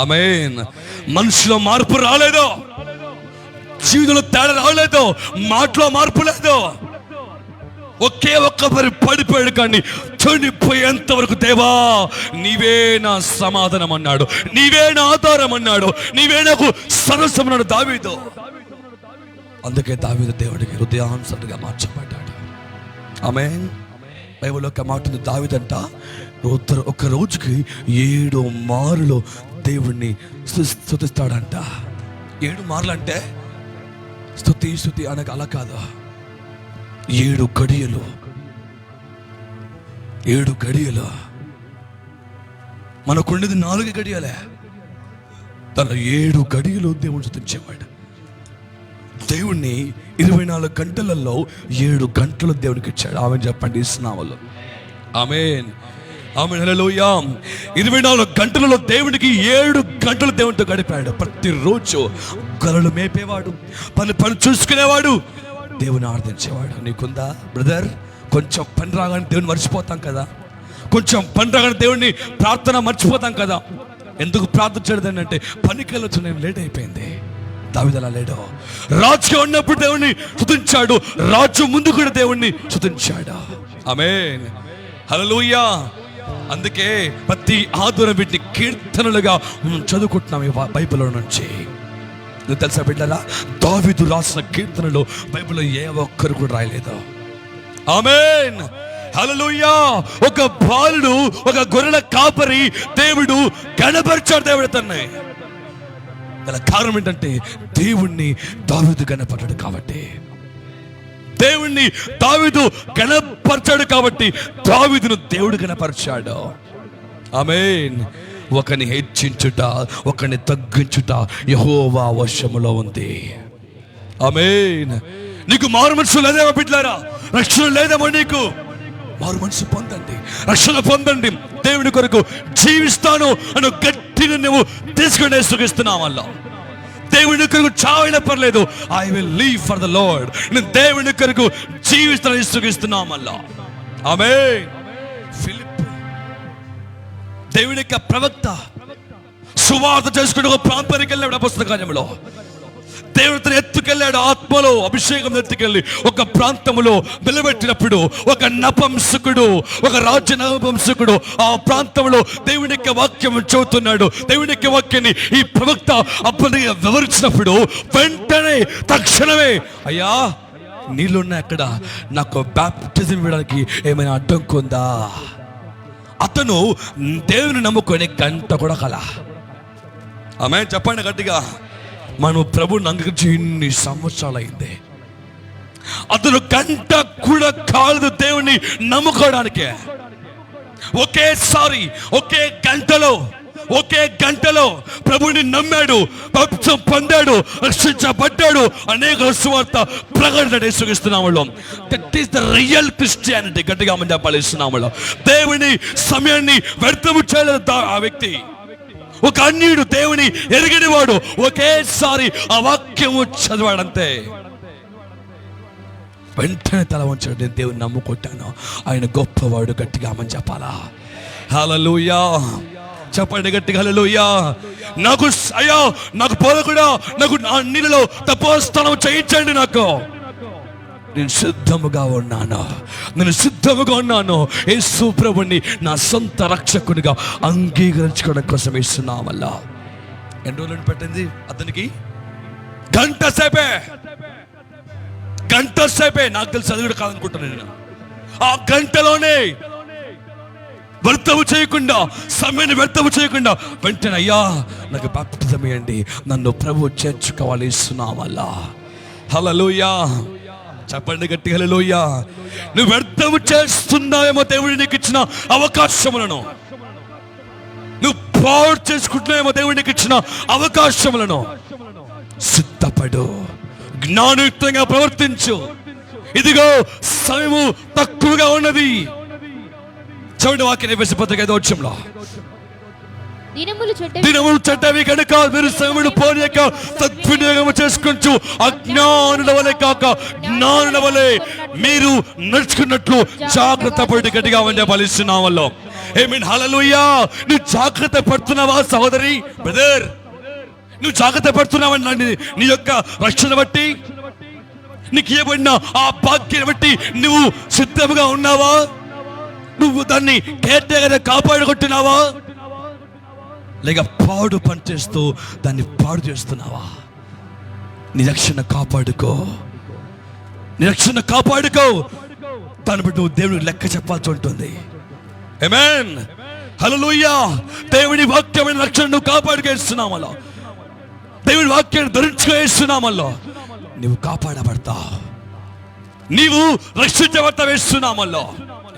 ఆమేన్. మనుషులో మార్పు రాలేదు, జీవితంలో తేడా రాలేదు, మాటలో మార్పు లేదు. ఒకే ఒక్కరి పడిపోయాడు, కానీ చనిపోయేంత వరకు దేవా నీవే నా సమాధానం అన్నాడు, నీవే నా ఆధారం అన్నాడు, నీవే నాకు సర్వస్వం అన్నాడు దావీదు. అందుకే దావీదు దేవుడికి హృదయానుసరుడుగా మార్చబడ్డాడు. ఆమేన్. బైబిల్లో ఒక మాట ఉంది, దావీదంట ఒక రోజుకి 7 మారులు దేవుణ్ణి స్తుతిస్తాడంట. 7 మార్లు అంటే స్తుతి అనగా అలా కాదు, 7 గడియలు. 7 గడియలు. మనకుండేది 4 గడియలే, తన 7 గడియలు దేవుని స్తుతించేవాడు. దేవుణ్ణి 24 గంటలలో 7 గంటలు దేవునికి ఇచ్చాడు. ఆమెన్ చెప్పండి ఇస్తున్నాములు. ఆమేన్. ఆమేన్. హల్లెలూయా. 24 గంటలలో దేవునికి 7 గంటలు దేవునితో గడిపాడు. ప్రతిరోజు గొర్రెలు మేపేవాడు, పని చూసుకునేవాడు, దేవుని ఆరాధించేవాడు. నీకుందా బ్రదర్? కొంచెం పని రాగానే దేవుని మర్చిపోతాం కదా, కొంచెం పని రాగానే దేవుడిని ప్రార్థన మర్చిపోతాం కదా. ఎందుకు ప్రార్థన చేయడం అంటే పనికి వెళ్ళొచ్చు, నేను లేట్ అయిపోయింది. దావీదు అలా లేడు. రాజుగా ఉన్నప్పుడు దేవుణ్ణి స్తుతించాడు, రాజు ముందు కూడా దేవుణ్ణి స్తుతించాడు. ఆమేన్. హల్లెలూయా. అందుకే ప్రతి ఆదివారం వీటిని కీర్తనలుగా చదువుకుంటున్నాం ఈ బైబిల్లో నుంచి. నువ్వు తెలుసా బిడ్డలా, దావీదు రాసిన కీర్తనలు బైబిల్లో ఏ ఒక్కరు కూడా రాయలేదు. ఆమేన్. హల్లెలూయా. ఒక బాలుడు, ఒక గొర్రెల కాపరి దేవుడు గణపరిచాడు. దేవుడు తన్నే గల కారణం ఏంటంటే దేవుణ్ణి దావీదు గణపరచాడు కాబట్టి, దేవుణ్ణి దావీదు గణపరచాడు కాబట్టి దావీదును దేవుడు గణపరిచాడు. ఆమేన్. ఒకని హెచ్చించుట, ఒకని తగ్గించుట యెహోవా వశములో ఉంది. ఆమేన్. నీకు మారు మనసు లేదేమో బిడ్డలారా, రక్షణ లేదేమో, నీకు మారు మనసు పొందండి, రక్షణ పొందండి. దేవుని కొరకు జీవిస్తాను అని గట్టిగా నువ్వు తీసుకునే సుఖిస్తున్నావు. వల్ల దేవుని కొరకు చావైనా పర్లేదు, I will live for the lord. నేను దేవుని కొరకు జీవిస్తానని సుఖిస్తున్నావు. మళ్ళా ఆమేన్. ఫిలిప్ దేవుని యొక్క ప్రవక్త సువార్త చేసుకుని ఒక ప్రాంతానికి వెళ్ళాడు. అపొస్తలుల కార్యములో దేవుడిని ఎత్తుకెళ్ళాడు, ఆత్మలో అభిషేకం ఎత్తుకెళ్ళి ఒక ప్రాంతములో నిలబెట్టినప్పుడు ఒక నపుంసకుడు, ఒక రాజ్య నపుంసకుడు ఆ ప్రాంతంలో దేవుని యొక్క వాక్యం చదువుతున్నాడు. దేవుని యొక్క వాక్యాన్ని ఈ ప్రవక్త అప్పటి వివరించినప్పుడు వెంటనే తక్షణమే, అయ్యా నీళ్ళున్నాయి అక్కడ, నాకు బాప్టిజం ఇవ్వడానికి ఏమైనా అడ్డంకు ఉందా? అతను దేవుని నమ్ముకొని గంట కూడా కల. ఆమె చెప్పండి గట్టిగా. మనం ప్రభుని అంగీకరించి ఇన్ని సంవత్సరాలైంది, అతను గంట కూడా కాదు దేవుని నమ్ముకోవడానికే. ఒకేసారి ఒకే గంటలో ప్రభుని నమ్మాడు, బాప్తిసం పొందాడు, రక్షించబడ్డాడు, అనేక సువార్త ప్రకటన సుగిస్తున్నాము. That is the real Christianity. గట్టిగా మనం చెప్పాలి. ఇస్తున్నాము దేవుని సమయాన్ని వ్యర్థము చేయలేదు ఆ వ్యక్తి. ఒక అన్యుడు, దేవుని ఎరిగినవాడు ఒకేసారి ఆ వాక్యము చదివాడంతే. వెంటనే తల వంచాడు, నేను దేవుని నమ్ముకుంటాను, ఆయన గొప్పవాడు. గట్టిగా మనం చెప్పాలా? హల్లెలూయా. చెప్పండి గట్టిగా హల్లెలూయా. నాకు అయ్యా, నాకు పోలకుండా నాకు నీళ్ళలో తపోస్నానం చేయించండి, నాకు నేను సిద్ధముగా ఉన్నాను. యేసు ప్రభుని నా సొంత రక్షకునిగా అంగీకరించుకోవడం కోసం ఇస్తున్నామల్ల. ఎన్ని రోజులు పెట్టింది అతనికి? గంట సేపే. నాకు తెలిసి అది కూడా కాదనుకుంటాను నేను. ఆ గంటలోనే వ్యర్థము చేయకుండా, సమయాన్ని వ్యర్థము చేయకుండా వెంటనే, అయ్యా నాకు బాప్టిజం ఇవ్వండి, నన్ను ప్రభు చేర్చుకోవాలి ఇస్తున్నామల్ల. హల్లెలూయా. చెప్పండి గట్టి హల్లెలూయా. నువ్వు వ్యర్థము చేస్తున్నావేమో దేవుడు నీకు ఇచ్చిన అవకాశములను, నువ్వు పాడు చేసుకుంటున్నావేమో దేవుడు నీకు ఇచ్చిన అవకాశములను. సిద్ధపడు, జ్ఞానయుక్తంగా ప్రవర్తించు. ఇదిగో సమయము తక్కువగా ఉన్నది. చూడండి వాక్యం ఎఫెసీ పత్రిక 5వ అధ్యాయంలో దినములు చెడ్డవి కనుక మీరు సమయమును పోనీయక సద్వినియోగం చేసుకుంటూ అజ్ఞానుల వలె కాక జ్ఞానుల వలె మీరు నడుచుకున్నట్లు జాగ్రత్త పడి గట్టిగా ఉండే ఫలిస్తున్నామల్లో. ఆమేన్, హల్లెలూయా. నువ్వు జాగ్రత్త పడుతున్నావా సహోదరి, బ్రదర్? నువ్వు జాగ్రత్త పడుతున్నావా నీ యొక్క రక్షణ బట్టి, నీకు ఇవ్వబడిన ఆ భాగ్యాన్ని బట్టి నువ్వు సిద్ధంగా ఉన్నావా? నువ్వు దాన్ని కేర్టేకగా కాపాడుకుంటున్నావా, లేక పాడు పని చేస్తూ దాన్ని పాడు చేస్తున్నావా? నీ రక్షణ కాపాడుకో, నీ రక్షణ కాపాడుకో. దాన్ని బట్టి నువ్వు దేవుడికి లెక్క చెప్పాల్సి ఉంటుంది. ఆమేన్, హల్లెలూయా. దేవుని వాక్యమైన రక్షణ నువ్వు కాపాడుకేస్తున్నామല്ലോ, దేవుని వాక్యాన్ని ధరించుకేస్తున్నామల్లో నువ్వు కాపాడబడతావు, నీవు రక్షించబడతా వేస్తున్నామల్లో.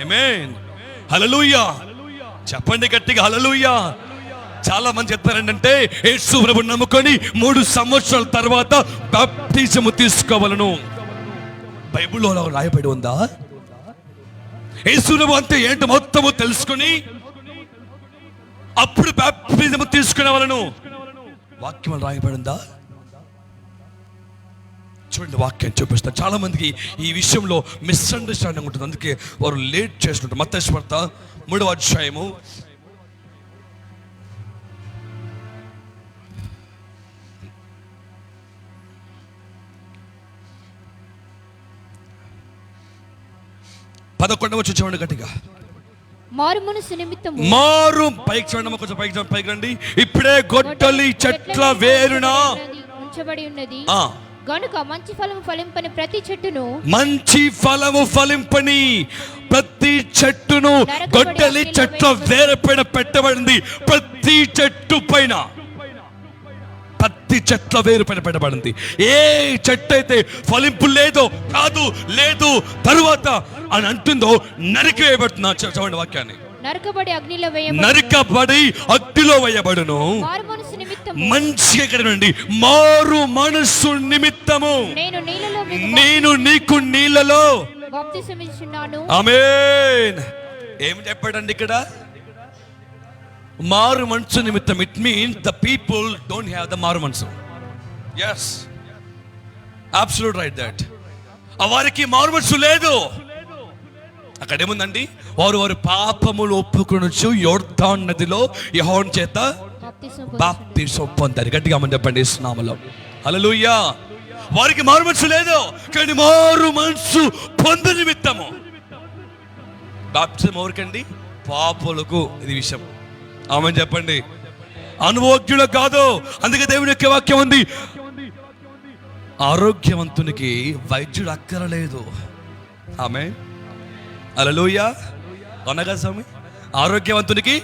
ఆమేన్, హల్లెలూయా. చెప్పండి గట్టిగా హల్లెలూయా. చాలా మంది చెప్తారంటే యేసు ప్రభువుని నమ్ముకొని 3 సంవత్సరాల తర్వాత బాప్టిజం తీసుకోవాలను. బైబిల్లో రాయబడి ఉందా? యేసు ప్రభు అంటే ఏంటి మొత్తము తెలుసుకొని అప్పుడు బాప్టిజం తీసుకునేవాళ్ళను వాక్యం రాయబడి ఉందా? చూడండి, వాక్యం చూపిస్తా. చాలా మందికి ఈ విషయంలో మిస్అండర్స్టాండింగ్ ఉంటుంది, అందుకే వారు లేట్ చేస్తుంటారు. మత్తయి సువార్త 3వ అధ్యాయము 11వ వచనం చూడండి గట్టిగా. మారు మనసు నిమిత్తము, పైకి చూడండి, కొంచెం పైకి రండి. ఇప్పుడే గొడ్డలి చెట్ల వేరున ఉంచబడి ఉన్నది గనుక మంచి ఫలము ఫలింపని ప్రతి చెట్టును గొడ్డలి చెట్ల వేరు పైన పెట్టబడింది. ప్రతి చెట్టు పైన, ప్రతి చెట్ల వేరు పైన పెట్టబడింది. ఏ చెట్టు అయితే ఫలింపు లేదో, కాదు లేదు తరువాత అని అంటుందో నరికి వేయబడుతున్నా. చూడండి వాక్యాన్ని. నరకబడి అగ్నిలో వేయబడును. మంచిగా ఇక్కడ నుండి మారు మనస్సు నిమిత్తము నేను నీకు నీళ్ళలో బాప్తిసమిచ్చున్నాను. ఆమేన్. ఏం చెప్పాడండి ఇక్కడ? మారు మనసు నిమిత్తం. It means the people don't have the మారు మనసు. Yes, absolute right that. వారికి మారు మనసు లేదు. అక్కడ ఏముందండి? వారు పాపములు ఒప్పుకొనొచ్చు యోర్దాను నదిలో యెహోవా చేత బాప్తిసం పొందారు. గట్టిగా మనం చెప్పండి నామములో. హల్లెలూయా. వారికి మారు మనసు లేదు, కానీ మారు మనసు పొందు నిమిత్తము బాప్తిసం ఎవరికండి? పాపులకు. ఇది విషయం. ఆమేన్ చెప్పండి. అనుభవజ్ఞులకు కాదు. అందుకే దేవుని యొక్క వాక్యం ఉంది, ఆరోగ్యవంతునికి వైద్యుడు అక్కరలేదు. ఆమేన్, హల్లెలూయా. అవునగా స్వామి? ఆరోగ్యవంతునికి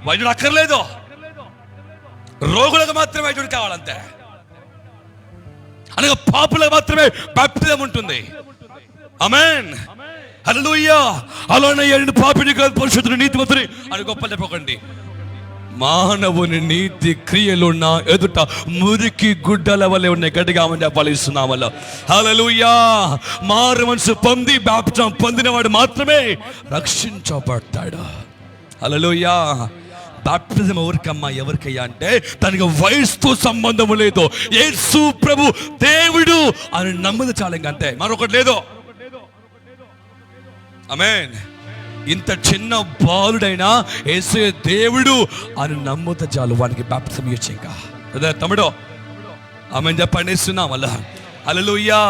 వైద్యుడు అక్కర్లేదు, రోగులకు మాత్రమే వైద్యుడు కావాలంతే. అనగా పాపులకు మాత్రమే బాప్తిజం ఉంటుంది. ఆమేన్, హల్లెలూయా. అలానే పాపిని కాదు పరిశుద్ధుని నీతిమంతుని అని గొప్ప చెప్పకండి. మానవుని నీతి క్రియలు నా ఎదుట మురికి గుడ్డల వలె ఉన్నాయి. గట్టిగా ఫలిస్తున్నామల్ల. హల్లెలూయా. మారు మనసు పొంది బాప్తిజం పొందినవాడు మాత్రమే రక్షించబడతాడు. హల్లెలూయా. బాప్తిజం ఎవరికయ్యా అంటే తనకి వయసుతో సంబంధము లేదు. యేసు ప్రభు దేవుడు అని నమ్మదు చాలు, ఇంకంతే, మరొకటి లేదు. ఆమేన్. ఇంత చిన్న బాలుడైనా యేసే దేవుడు అని నమ్ముత చాలు, వానికి బాప్తిజం ఇవ్వచ్చు. ఇంకా అదే తమ్ముడు ఆమేన్ చెప్పండి. ఇస్తున్నాం. హల్లెలూయా.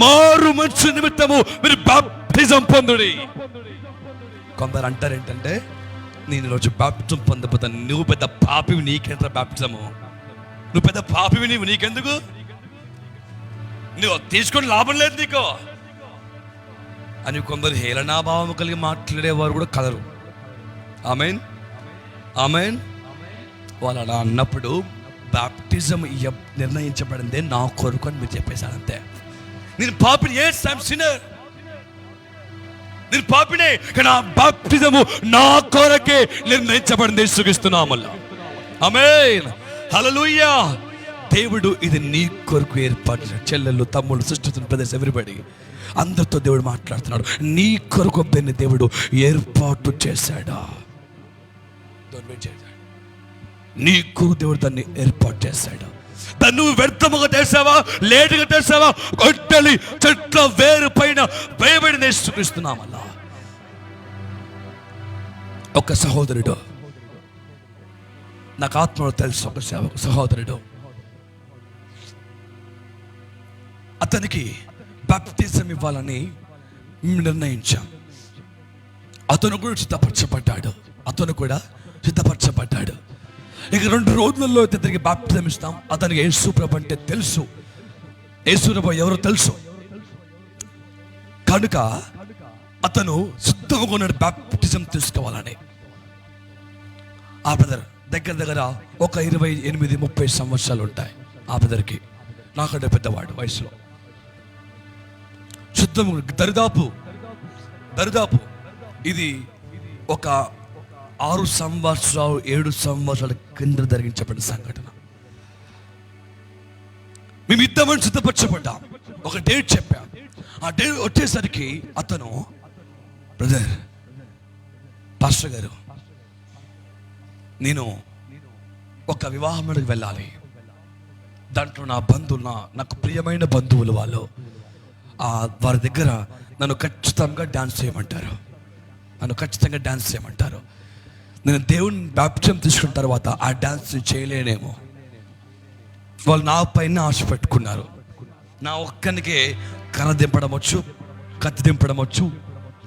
మారు మనసు నిమిత్తము మీరు బాప్తిజం పొందుడి. కొందరు అంటారు ఏంటంటే, నేను రోజు బాప్తిజం పొందబోతాను. నువ్వు పెద్ద పాపివి, నీకెంత బాప్తిజము? నువ్వు పెద్ద పాపివి, నీకెందుకు? నువ్వు తీసుకొని లాభం లేదు నీకు అని కొందరు హేళనాభావం కలిగి మాట్లాడేవారు కూడా కలరు. ఆమేన్, ఆమేన్. వాళ్ళు అలా అన్నప్పుడు బాప్టిజం నిర్ణయించబడిందే నా కొరకు అని మీరు చెప్పేశారు అంతే. నేను పాపిని, yes I'm sinner, నేను పాపినే, కానీ ఆ బాప్టిజము నా కొరకే నిర్ణయించబడింది. సుగిస్తున్నామల్లా. ఆమేన్, హల్లెలూయా. దేవుడు ఇది నీ కొరకు ఏర్పాటు. చెల్లెళ్ళు, తమ్ముళ్ళు, సిస్టర్స్, బ్రదర్స్, ఎవ్రీబడి, అందరితో దేవుడు మాట్లాడుతున్నాడు. నీ కొరకు దేవుడు ఏర్పాటు చేశాడా? నీకు దేవుడు దాన్ని ఏర్పాటు చేశాడు. దాన్ని నువ్వు వ్యర్థముగా చేసావా, లేటుగా చేసావా, గొడ్డలి చెట్ల వేరు పైన వేయబడిన యేసుక్రీస్తునామల్లా. ఒక సహోదరుడు నాకు ఆత్మలో తెలుసు, ఒక సహోదరుడు, అతనికి బాప్టిజం ఇవ్వాలని నిర్ణయించాం. అతను కూడా సిద్ధపరచబడ్డాడు. ఇక 2 రోజులలో అతనికి బాప్టిజం ఇస్తాం. అతనికి యేసుప్రభు అంటే తెలుసు, యేసుప్రభు ఎవరో తెలుసు కనుక అతను సిద్ధంగా ఉన్నాడు బాప్టిజం తీసుకోవాలని. ఆ బ్రదర్ దగ్గర ఒక 28-30 సంవత్సరాలు ఉంటాయి. ఆ బ్రదర్కి నాకంటే పెద్దవాడు వయసులో. శుద్ధం దరిదాపు ఇది ఒక 6 సంవత్సరాలు 7 సంవత్సరాల కింద జరిగించబడిన సంఘటన. మేము ఇద్దమని సిద్ధపరచబడ్డాం. ఒక డేట్ చెప్పాం. ఆ డేట్ వచ్చేసరికి అతను, బ్రదర్ పాస్టర్ గారు, నేను ఒక వివాహముడికి వెళ్ళాలి. దాంట్లో నా బంధువులు, నాకు ప్రియమైన బంధువులు వాళ్ళు, వారి దగ్గర నన్ను ఖచ్చితంగా డాన్స్ చేయమంటారు. నేను దేవుని బాప్టిజం తీసుకున్న తర్వాత ఆ డాన్స్ చేయలేనేమో. వాళ్ళు నా పైన ఆశ పెట్టుకున్నారు. నా ఒక్కనికే కర్ర దింపడం వచ్చు, కత్తి దింపడం వచ్చు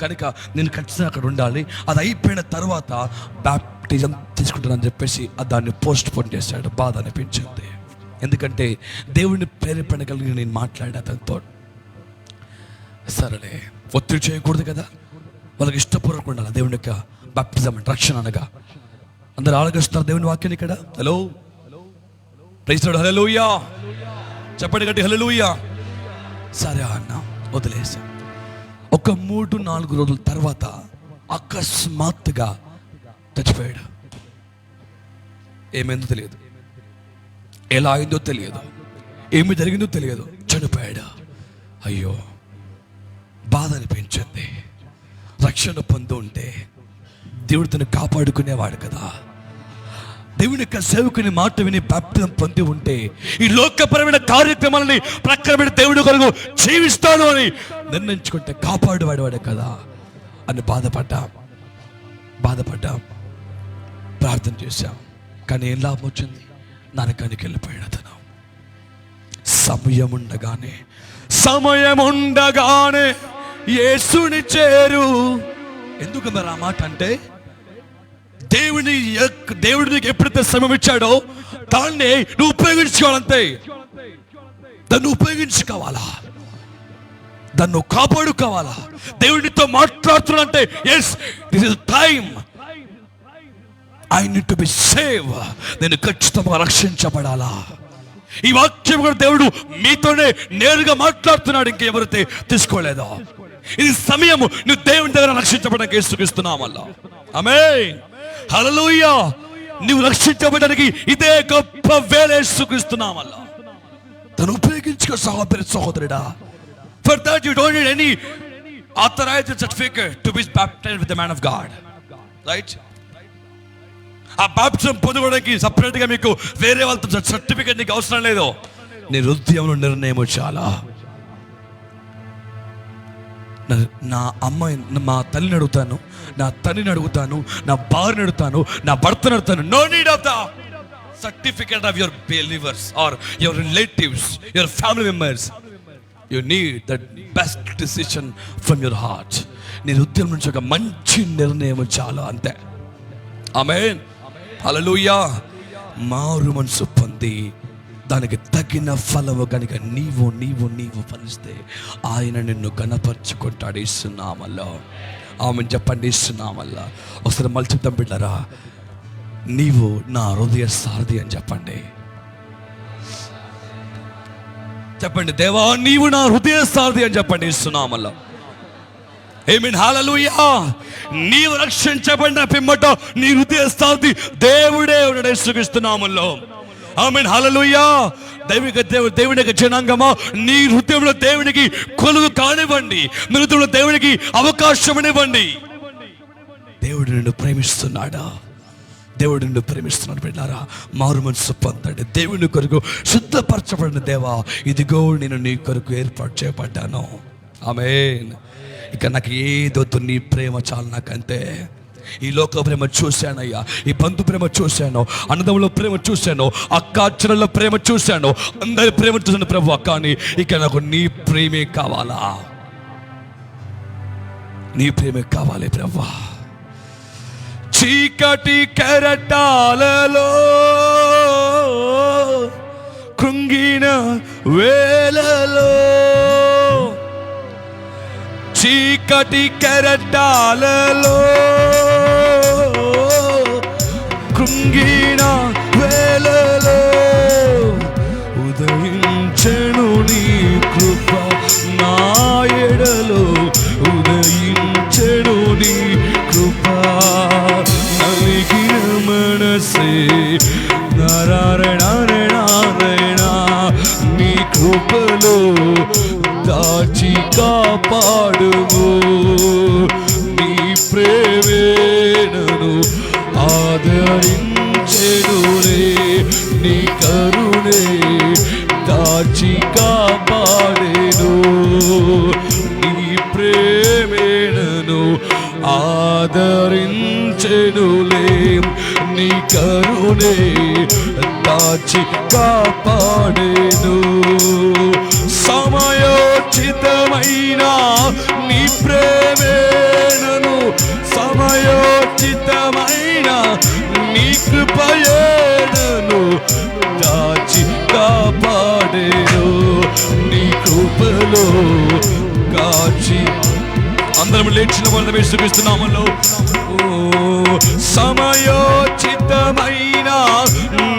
కనుక నేను ఖచ్చితంగా అక్కడ ఉండాలి. అది అయిపోయిన తర్వాత బాప్టిజం తీసుకుంటానని చెప్పేసి దాన్ని పోస్ట్ పోన్ చేశాడు. బాధ అనిపించింది. ఎందుకంటే దేవుడిని ప్రేరేపణ కలిగి నేను మాట్లాడే అతనితో, సరేలే ఒత్తిడి చేయకూడదు కదా, వాళ్ళకి ఇష్టపూర్వకంగా ఉండాలి. దేవుని యొక్క బాప్టిజం అంటే రక్షణ అనగా అందరు ఆలోచిస్తారు దేవుని వాక్యాన్ని. ఇక్కడ హలో ప్రైజ్ లార్డ్, హల్లెలూయా చెప్పండి గట్టి, హల్లెలూయా. సరే అన్న వదిలేసాం. ఒక 3-4 రోజుల తర్వాత అకస్మాత్తుగా చచ్చిపోయాడు. ఏమైందో తెలియదు, ఎలా అయిందో తెలియదు, ఏమి జరిగిందో తెలియదు, చనిపోయాడు. అయ్యో బాధ అనిపించింది. రక్షణ పొంది ఉంటే దేవుడు తను కాపాడుకునేవాడు కదా. దేవుని యొక్క సేవకుని మాట విని బాప్టిజం పొంది ఉంటే ఈ లోకపరమైన కార్యక్రమాలని ప్రక్కన పెట్టి దేవుడి కొరకు జీవిస్తాను అని నిర్ణయించుకుంటే కాపాడువాడే కదా అని బాధపడ్డాం. ప్రార్థన చేశాం. కానీ ఏం లాభం వచ్చింది? నరకానికి వెళ్ళిపోయాడు అతను. సమయం ఉండగానే యేసుని చేరు. ఎందుకు మరి ఆ మాట అంటే, దేవుడు నీకు ఎప్పుడైతే సమయం ఇచ్చాడో దాన్ని నువ్వు ఉపయోగించుకోవాలంతే. దాన్ని ఉపయోగించుకోవాలా, దాన్ని నువ్వు కాపాడుకోవాలా. దేవుడితో మాట్లాడుతున్నంటే as this is time, I need to be save. నేను ఖచ్చితంగా రక్షించబడాలా. ఈ వాక్యం కూడా దేవుడు మీతోనే నేరుగా మాట్లాడుతున్నాడు. ఇంకెవరైతే తీసుకోలేదో ఇది సమయము నువ్వు దేవుని దగ్గర రక్షించబడడానికి యేసుక్రీస్తునామల్లా. ఆమేన్, హల్లెలూయా. నువ్వు రక్షించబడడానికి ఇదే గొప్ప వేళ యేసుక్రీస్తునామల్లా. తను ఉపయోగించుకో సహోదరుడా. For that you don't need any authorized certificate to be baptized with the man of God, right? ఆ బాప్టిజం పొందుకోవడానికి సపరేట్ గా మీకు వేరే వాళ్ళతో సర్టిఫికేట్ నీకు అవసరం లేదు. నీ హృదయంలో నిర్ణయం చాలా. నా అమ్మాయి, మా తల్లిని అడుగుతాను, నా తండ్రిని అడుగుతాను, నా భార్యని అడుగుతాను, నా భర్తను అడుగుతాను. No need of the certificate of your believers or your relatives, your family members. You need the best decision from your heart. నీ హృదయం నుంచి ఒక మంచి నిర్ణయం చాలా, అంతే. ఆమేన్, హల్లెలూయా. మారు మనసు పొంది దానికి తగిన ఫలము కనుక నీవు ఫలిస్తే ఆయన నిన్ను గణపరుచుకుంటాడు. ఇస్తున్నామల్లా. ఆమెను చెప్పండి, ఇస్తున్నామల్లా. ఒకసారి మళ్ళీ చెప్తాం బిడ్డరా, నీవు నా హృదయ సారథి అని చెప్పండి. దేవా నీవు నా హృదయ సారథి అని చెప్పండి. ఇస్తున్నామల్లా. ఆమేన్, హల్లెలూయా. నీవు రక్షించబడిన పిమ్మట నీ హృదయ సారథి దేవుడే ఉన్నాడు యేసుక్రీస్తునామములో. ఆమేన్, హల్లెలూయా. దేవుని యొక్క జనాంగమా, నీ హృదయంలో దేవునికి కొలువు కానివ్వండి. మీ హృదయంలో దేవునికి అవకాశం ఇవ్వండి. దేవుడు నిన్ను ప్రేమిస్తున్నాడా? దేవుడు నిన్ను ప్రేమిస్తున్నాడు బిడ్డారా. మారు మనసు పొందండి. దేవుని కొరకు శుద్ధపరచబడిన దేవా, ఇదిగో నేను నీ కొరకు ఏర్పాటు చేయబడ్డాను. ఆమేన్. ఇక నాకు ఏదొద్దు, నీ ప్రేమ చాలు నాకంతే. ఈ లోక ప్రేమ చూశానయ్యా, ఈ బంధు ప్రేమ చూశాను, అన్నదమ్ముల ప్రేమ చూశాను, అక్క చెల్లెళ్ళ ప్రేమ చూశాను, అందరి ప్రేమ చూశాను ప్రభువా. కానీ ఇక నాకు నీ ప్రేమే కావాలా, నీ ప్రేమే కావాలి ప్రభువా. చీకటి కెరటాలలో కృంగిన వేళలో, చీకటి కెరటాలలో కృంగిన వేళలో ఉదయించెను నీ కృప నా ఎడలో, ఉదయించెను నీ కృప. నలిగిన మనసే నారాయణ నీ కృపలో దాచి కాపాడుము. నీ ప్రేమే నన్ను ఆదరించెనులే, నీ కరుణే దాచి కాపాడెను. నీ ప్రేమే నన్ను ఆదరించెనులే, నీ కరుణే దాచి కాపాడెను. సమయోచితమైన నీ ప్రేమే నన్ను, సమయోచితమైన నీ కృపయే నన్ను దాచి కాపాడెను. నీ కృపలో కాచి అందరం లేచిన వాళ్ళని వేసుకొస్తున్నామలో. సమయోచితమైన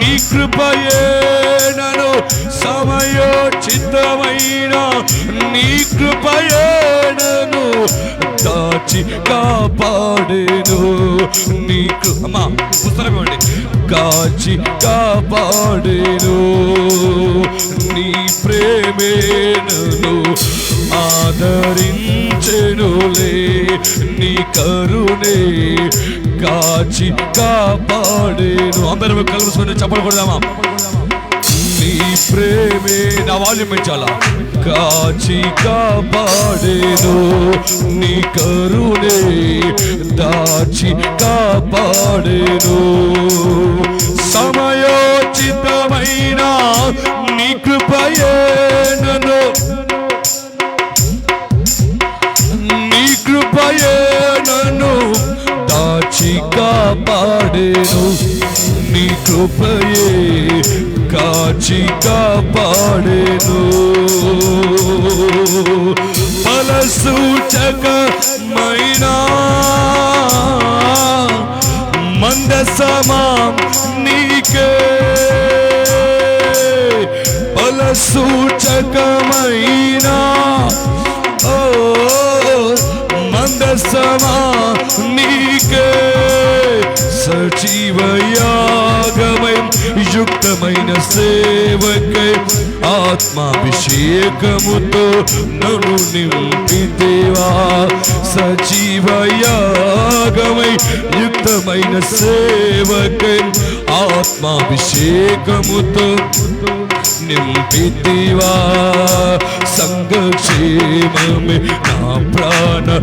నీ కృపయే నన్ను, సమయోచితమైన నీ కృపయే నన్ను దాచి కాపాడెను. నీ కృప పుస్తకం ఇవ్వండి. కాచి కాపాడెను. నీ ప్రేమే నన్ను ఆదరించెనులే, నీ కరుణే కాచి కాపాడెను. అందరం కలుసుకొని చెప్పకూడదామా? నీ ప్రేమే నా వాల్యూమ్ పెంచాలా. కాచి కాపాడెను, నీ కరుణే దాచి కాపాడెను. సమయోచితమైన నీ కృపయే నన్ను, నీ కృపయే నన్ను దాచి కాపాడెను. నీ కృపయే కాచి కాపాడెను. ఫలసూచకమైన మందసమా నీకే, ఫలసూచకమైన మందసమా నీకే, సజీవయాగమై యుక్తమైన సేవకై ఆత్మాభిషేకముతో నన్ను నింపిదేవా. సజీవయాగమై యుక్తమైన సేవకై ఆత్మాభిషేకముతో నింపిదేవా. సంఘక్షేమమే నా ప్రాణమాయేనా,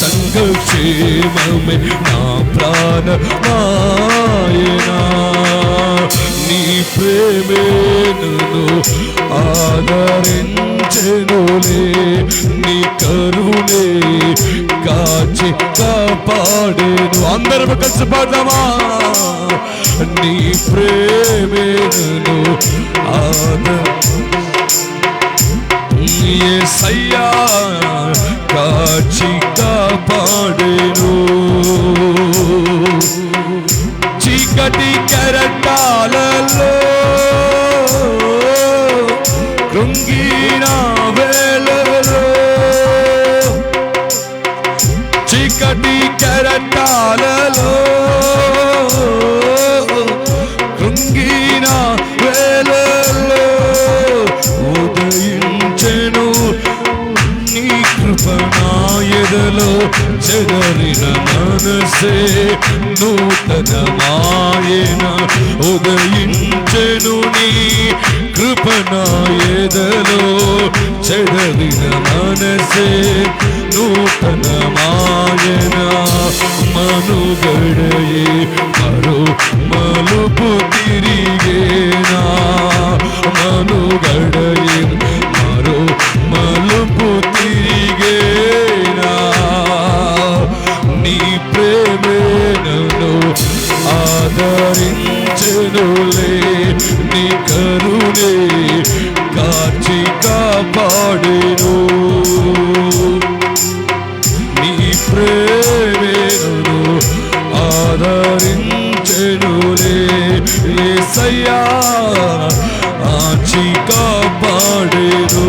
సంఘక్షేమమే నా ప్రాణమాయేనా. నీ ప్రేమే నన్ను ఆదరించెనులే, నీ కరుణే కాచి కాపాడెను. అందరం కలిసి పాడదామా? నీ ప్రేమే నన్ను యేసయ్యా కాచి కాపాడెను. చీకటి కెరటాలలో కృంగిన వేళలో, చీకటి కెరటాలలో కృంగిన వేళలో ఉదయించెను నీ కృప నా ఎదలో చెదరిన మనసే నూతనమాయన ఉదయించెను నీ కృప నా ఎదలో చెదరిన మనసే నూతనమాయన మనుగడయే మరో మలుపు తిరిగేనా మనుగడయే మరో మలుపు తిరిగేనా నీ ప్రేమే నన్ను ఆదరించెనులే నీ కరుణే కాచి కాపాడెను నీ ప్రేమే నన్ను ఆదరించెనులే యేసయ్యా కాచి కాపాడెను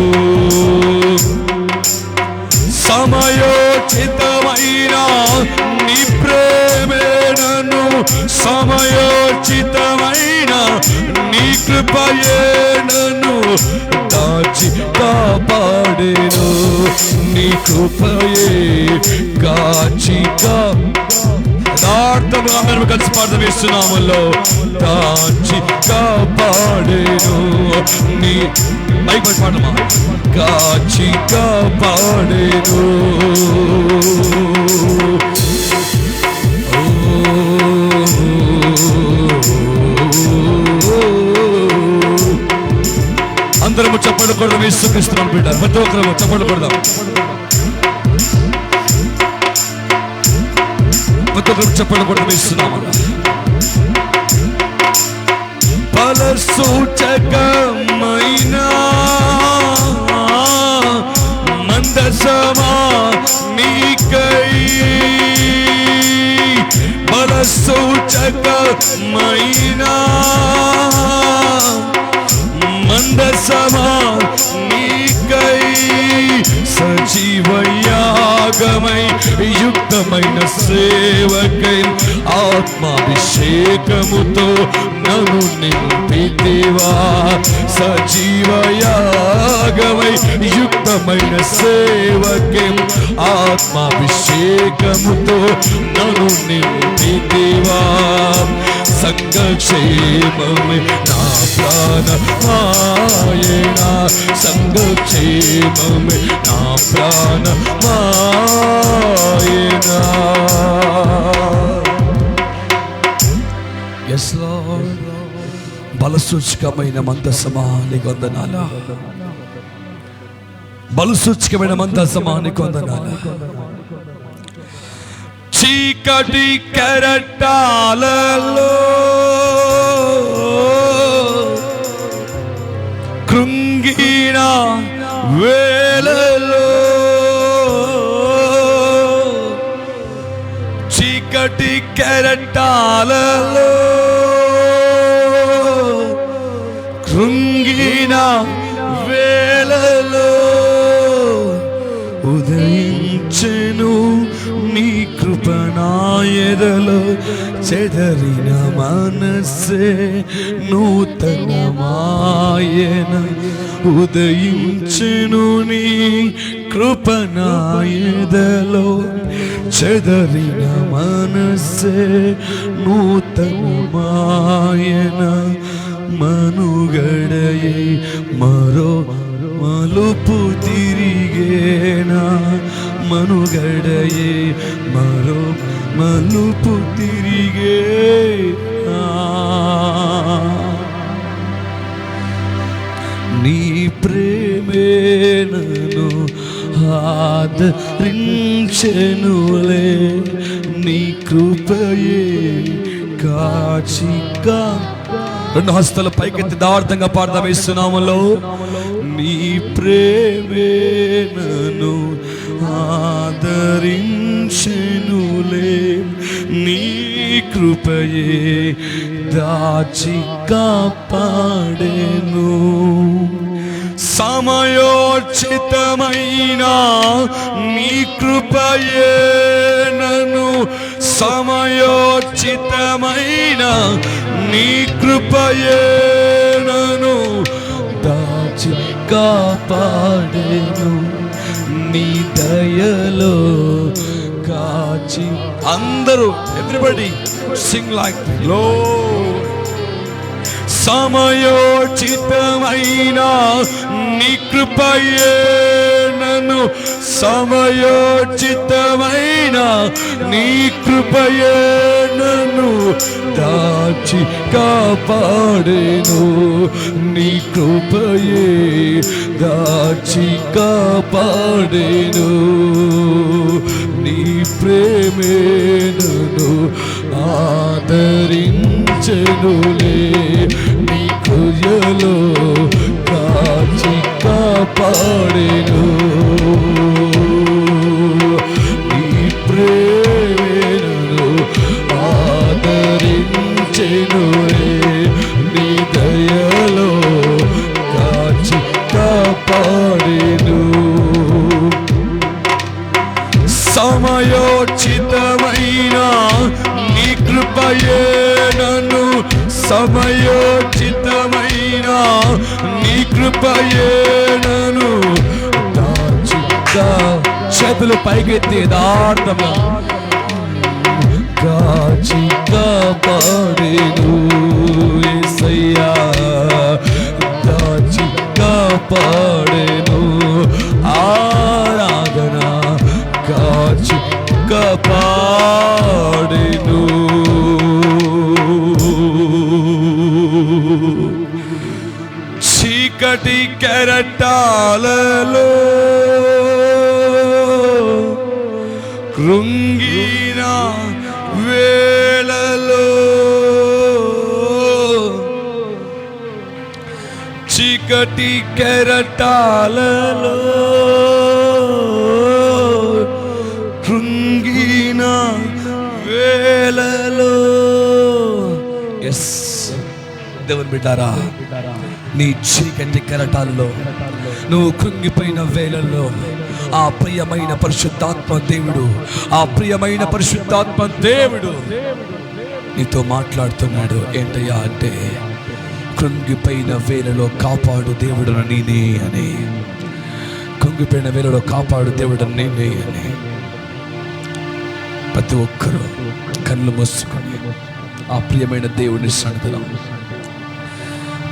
సమయోచితమైన నీ ప్రేమే నన్ను సమయోచితమైన నీ కృపయే నన్ను దాచి కాపాడెను నీ కృపయే కాచి యథార్థముగా అందరం కలిసి పాడదాం యేసునామములో దాచి కాపాడెను నీ మైక్ పట్టి పాడమా కాచి కాపాడెను అందరము చప్పట్లు కొడదాం యేసుక్రీస్తునామమున బిడ్డ ప్రతి ఒక్కరము చప్పట్లు కొడదాం ప్రతి ఒక్కరు చప్పట్లు కొడదాం యేసునామమున ఫల సూచకమైన మందసమా నీకై ఫల సూచకమైన మందసమా నీకై సజీవయాగమై యుక్తమైన సేవకై ఆత్మాభిషేకముతో నన్ను నింపితివా సజీవయాగమై యుక్తమైన సేవకై ఆత్మాభిషేకముతో నన్ను నింపితివా సంఘక్షేమమే నా ప్రాణమాయనా సంఘక్షేమమే నా ప్రాణమాయనా yes lord బలసూచకమైన మందసమా నీకు వందనాల బలసూచకమైన మందసమా నీకు వందనాల చీకటి కెరటాలలో కృంగిన వేళలో చీకటి కెరటాలలో కృంగిన వేళలో ఉదయించెను నీ కృప నా ఎదలో చెదరిన మనసే నూతనమాయన ఉదయించెను నీ కృప నా ఎదలో చెదరిన మనసే నూతనమాయన మనుగడయే మరో మలుపు తిరిగేనా మనుగడయే మరో మలుపు తిరిగేనా నీ ప్రేమే నన్ను ఆదరించెనులే నీ కృపయే కాచిగా రెండు హస్తాల పైకెత్తి దార్థంగా పాడదాం యేసునామములో నీ ప్రేమే నన్ను ఆదరించెనులే నీ కృపయే దాచి కాపాడెను సమయోచితమైన నీ కృపయే నన్ను సమయోచితమైన నీ కృపయే నన్ను దాచి కాపాడెను నీ దయలో కాచి. అందరూ ఎవ్రీబడి సింగ్ లైక్ లో. సమయోచితమైన నీ కృపయే నన్ను, సమయోచితమైన నీ కృపయే నన్ను దాచి కాపాడేను. నీ కృపయే దాచి కాపాడేను. నీ ప్రేమే నన్ను ఆదరించెనులే. నీ కృపలో కాచి కాపాడేను. నీ ప్రేమే నన్ను ఆదరించెనులే. నీ దయలో కాచి కాపాడేను. సమయోచితమైన నీ కృపయే నన్ను, సమయోచితమైన నీ కృపయే నన్ను దాచి. చేతులు పైకెత్తి యథార్థంగా కాచి కాపాడేను. యేసయ్యా దాచి కాపాడేను. ఆరాధన కాచి కాపాడేను. చీకటి కెరటాలలో కృంగిన వేళలో, చీకటి కెరటాలలో కృంగిన వేళలో. ఎస్ దేవుని బిడ్డారా, నీ చీకటి కెరటాల్లో నువ్వు కృంగిపోయిన వేళల్లో ఆ ప్రియమైన పరిశుద్ధాత్మ దేవుడు, ఆ ప్రియమైన పరిశుద్ధాత్మ దేవుడు నీతో మాట్లాడుతున్నాడు. ఏంటయ్యా అంటే, కృంగిపోయిన వేళలో కాపాడు దేవుడు నేనే అని. కృంగిపోయిన వేళలో కాపాడు దేవుడు నేనే అని. ప్రతి ఒక్కరూ కళ్ళు మూసుకొని ఆ ప్రియమైన దేవుడిని సన్నిధిలో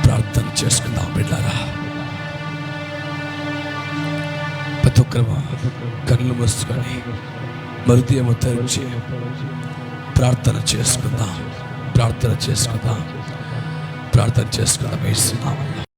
ప్రార్థన చేసుకుందాం బిడ్డారా. ప్రతి ఒక్కరు కళ్ళు మూసుకొని హృదయము తెరిచి ప్రార్థన చేసుకుందాం. ప్రార్థన చేసుకుందాం. యేసు నామములో.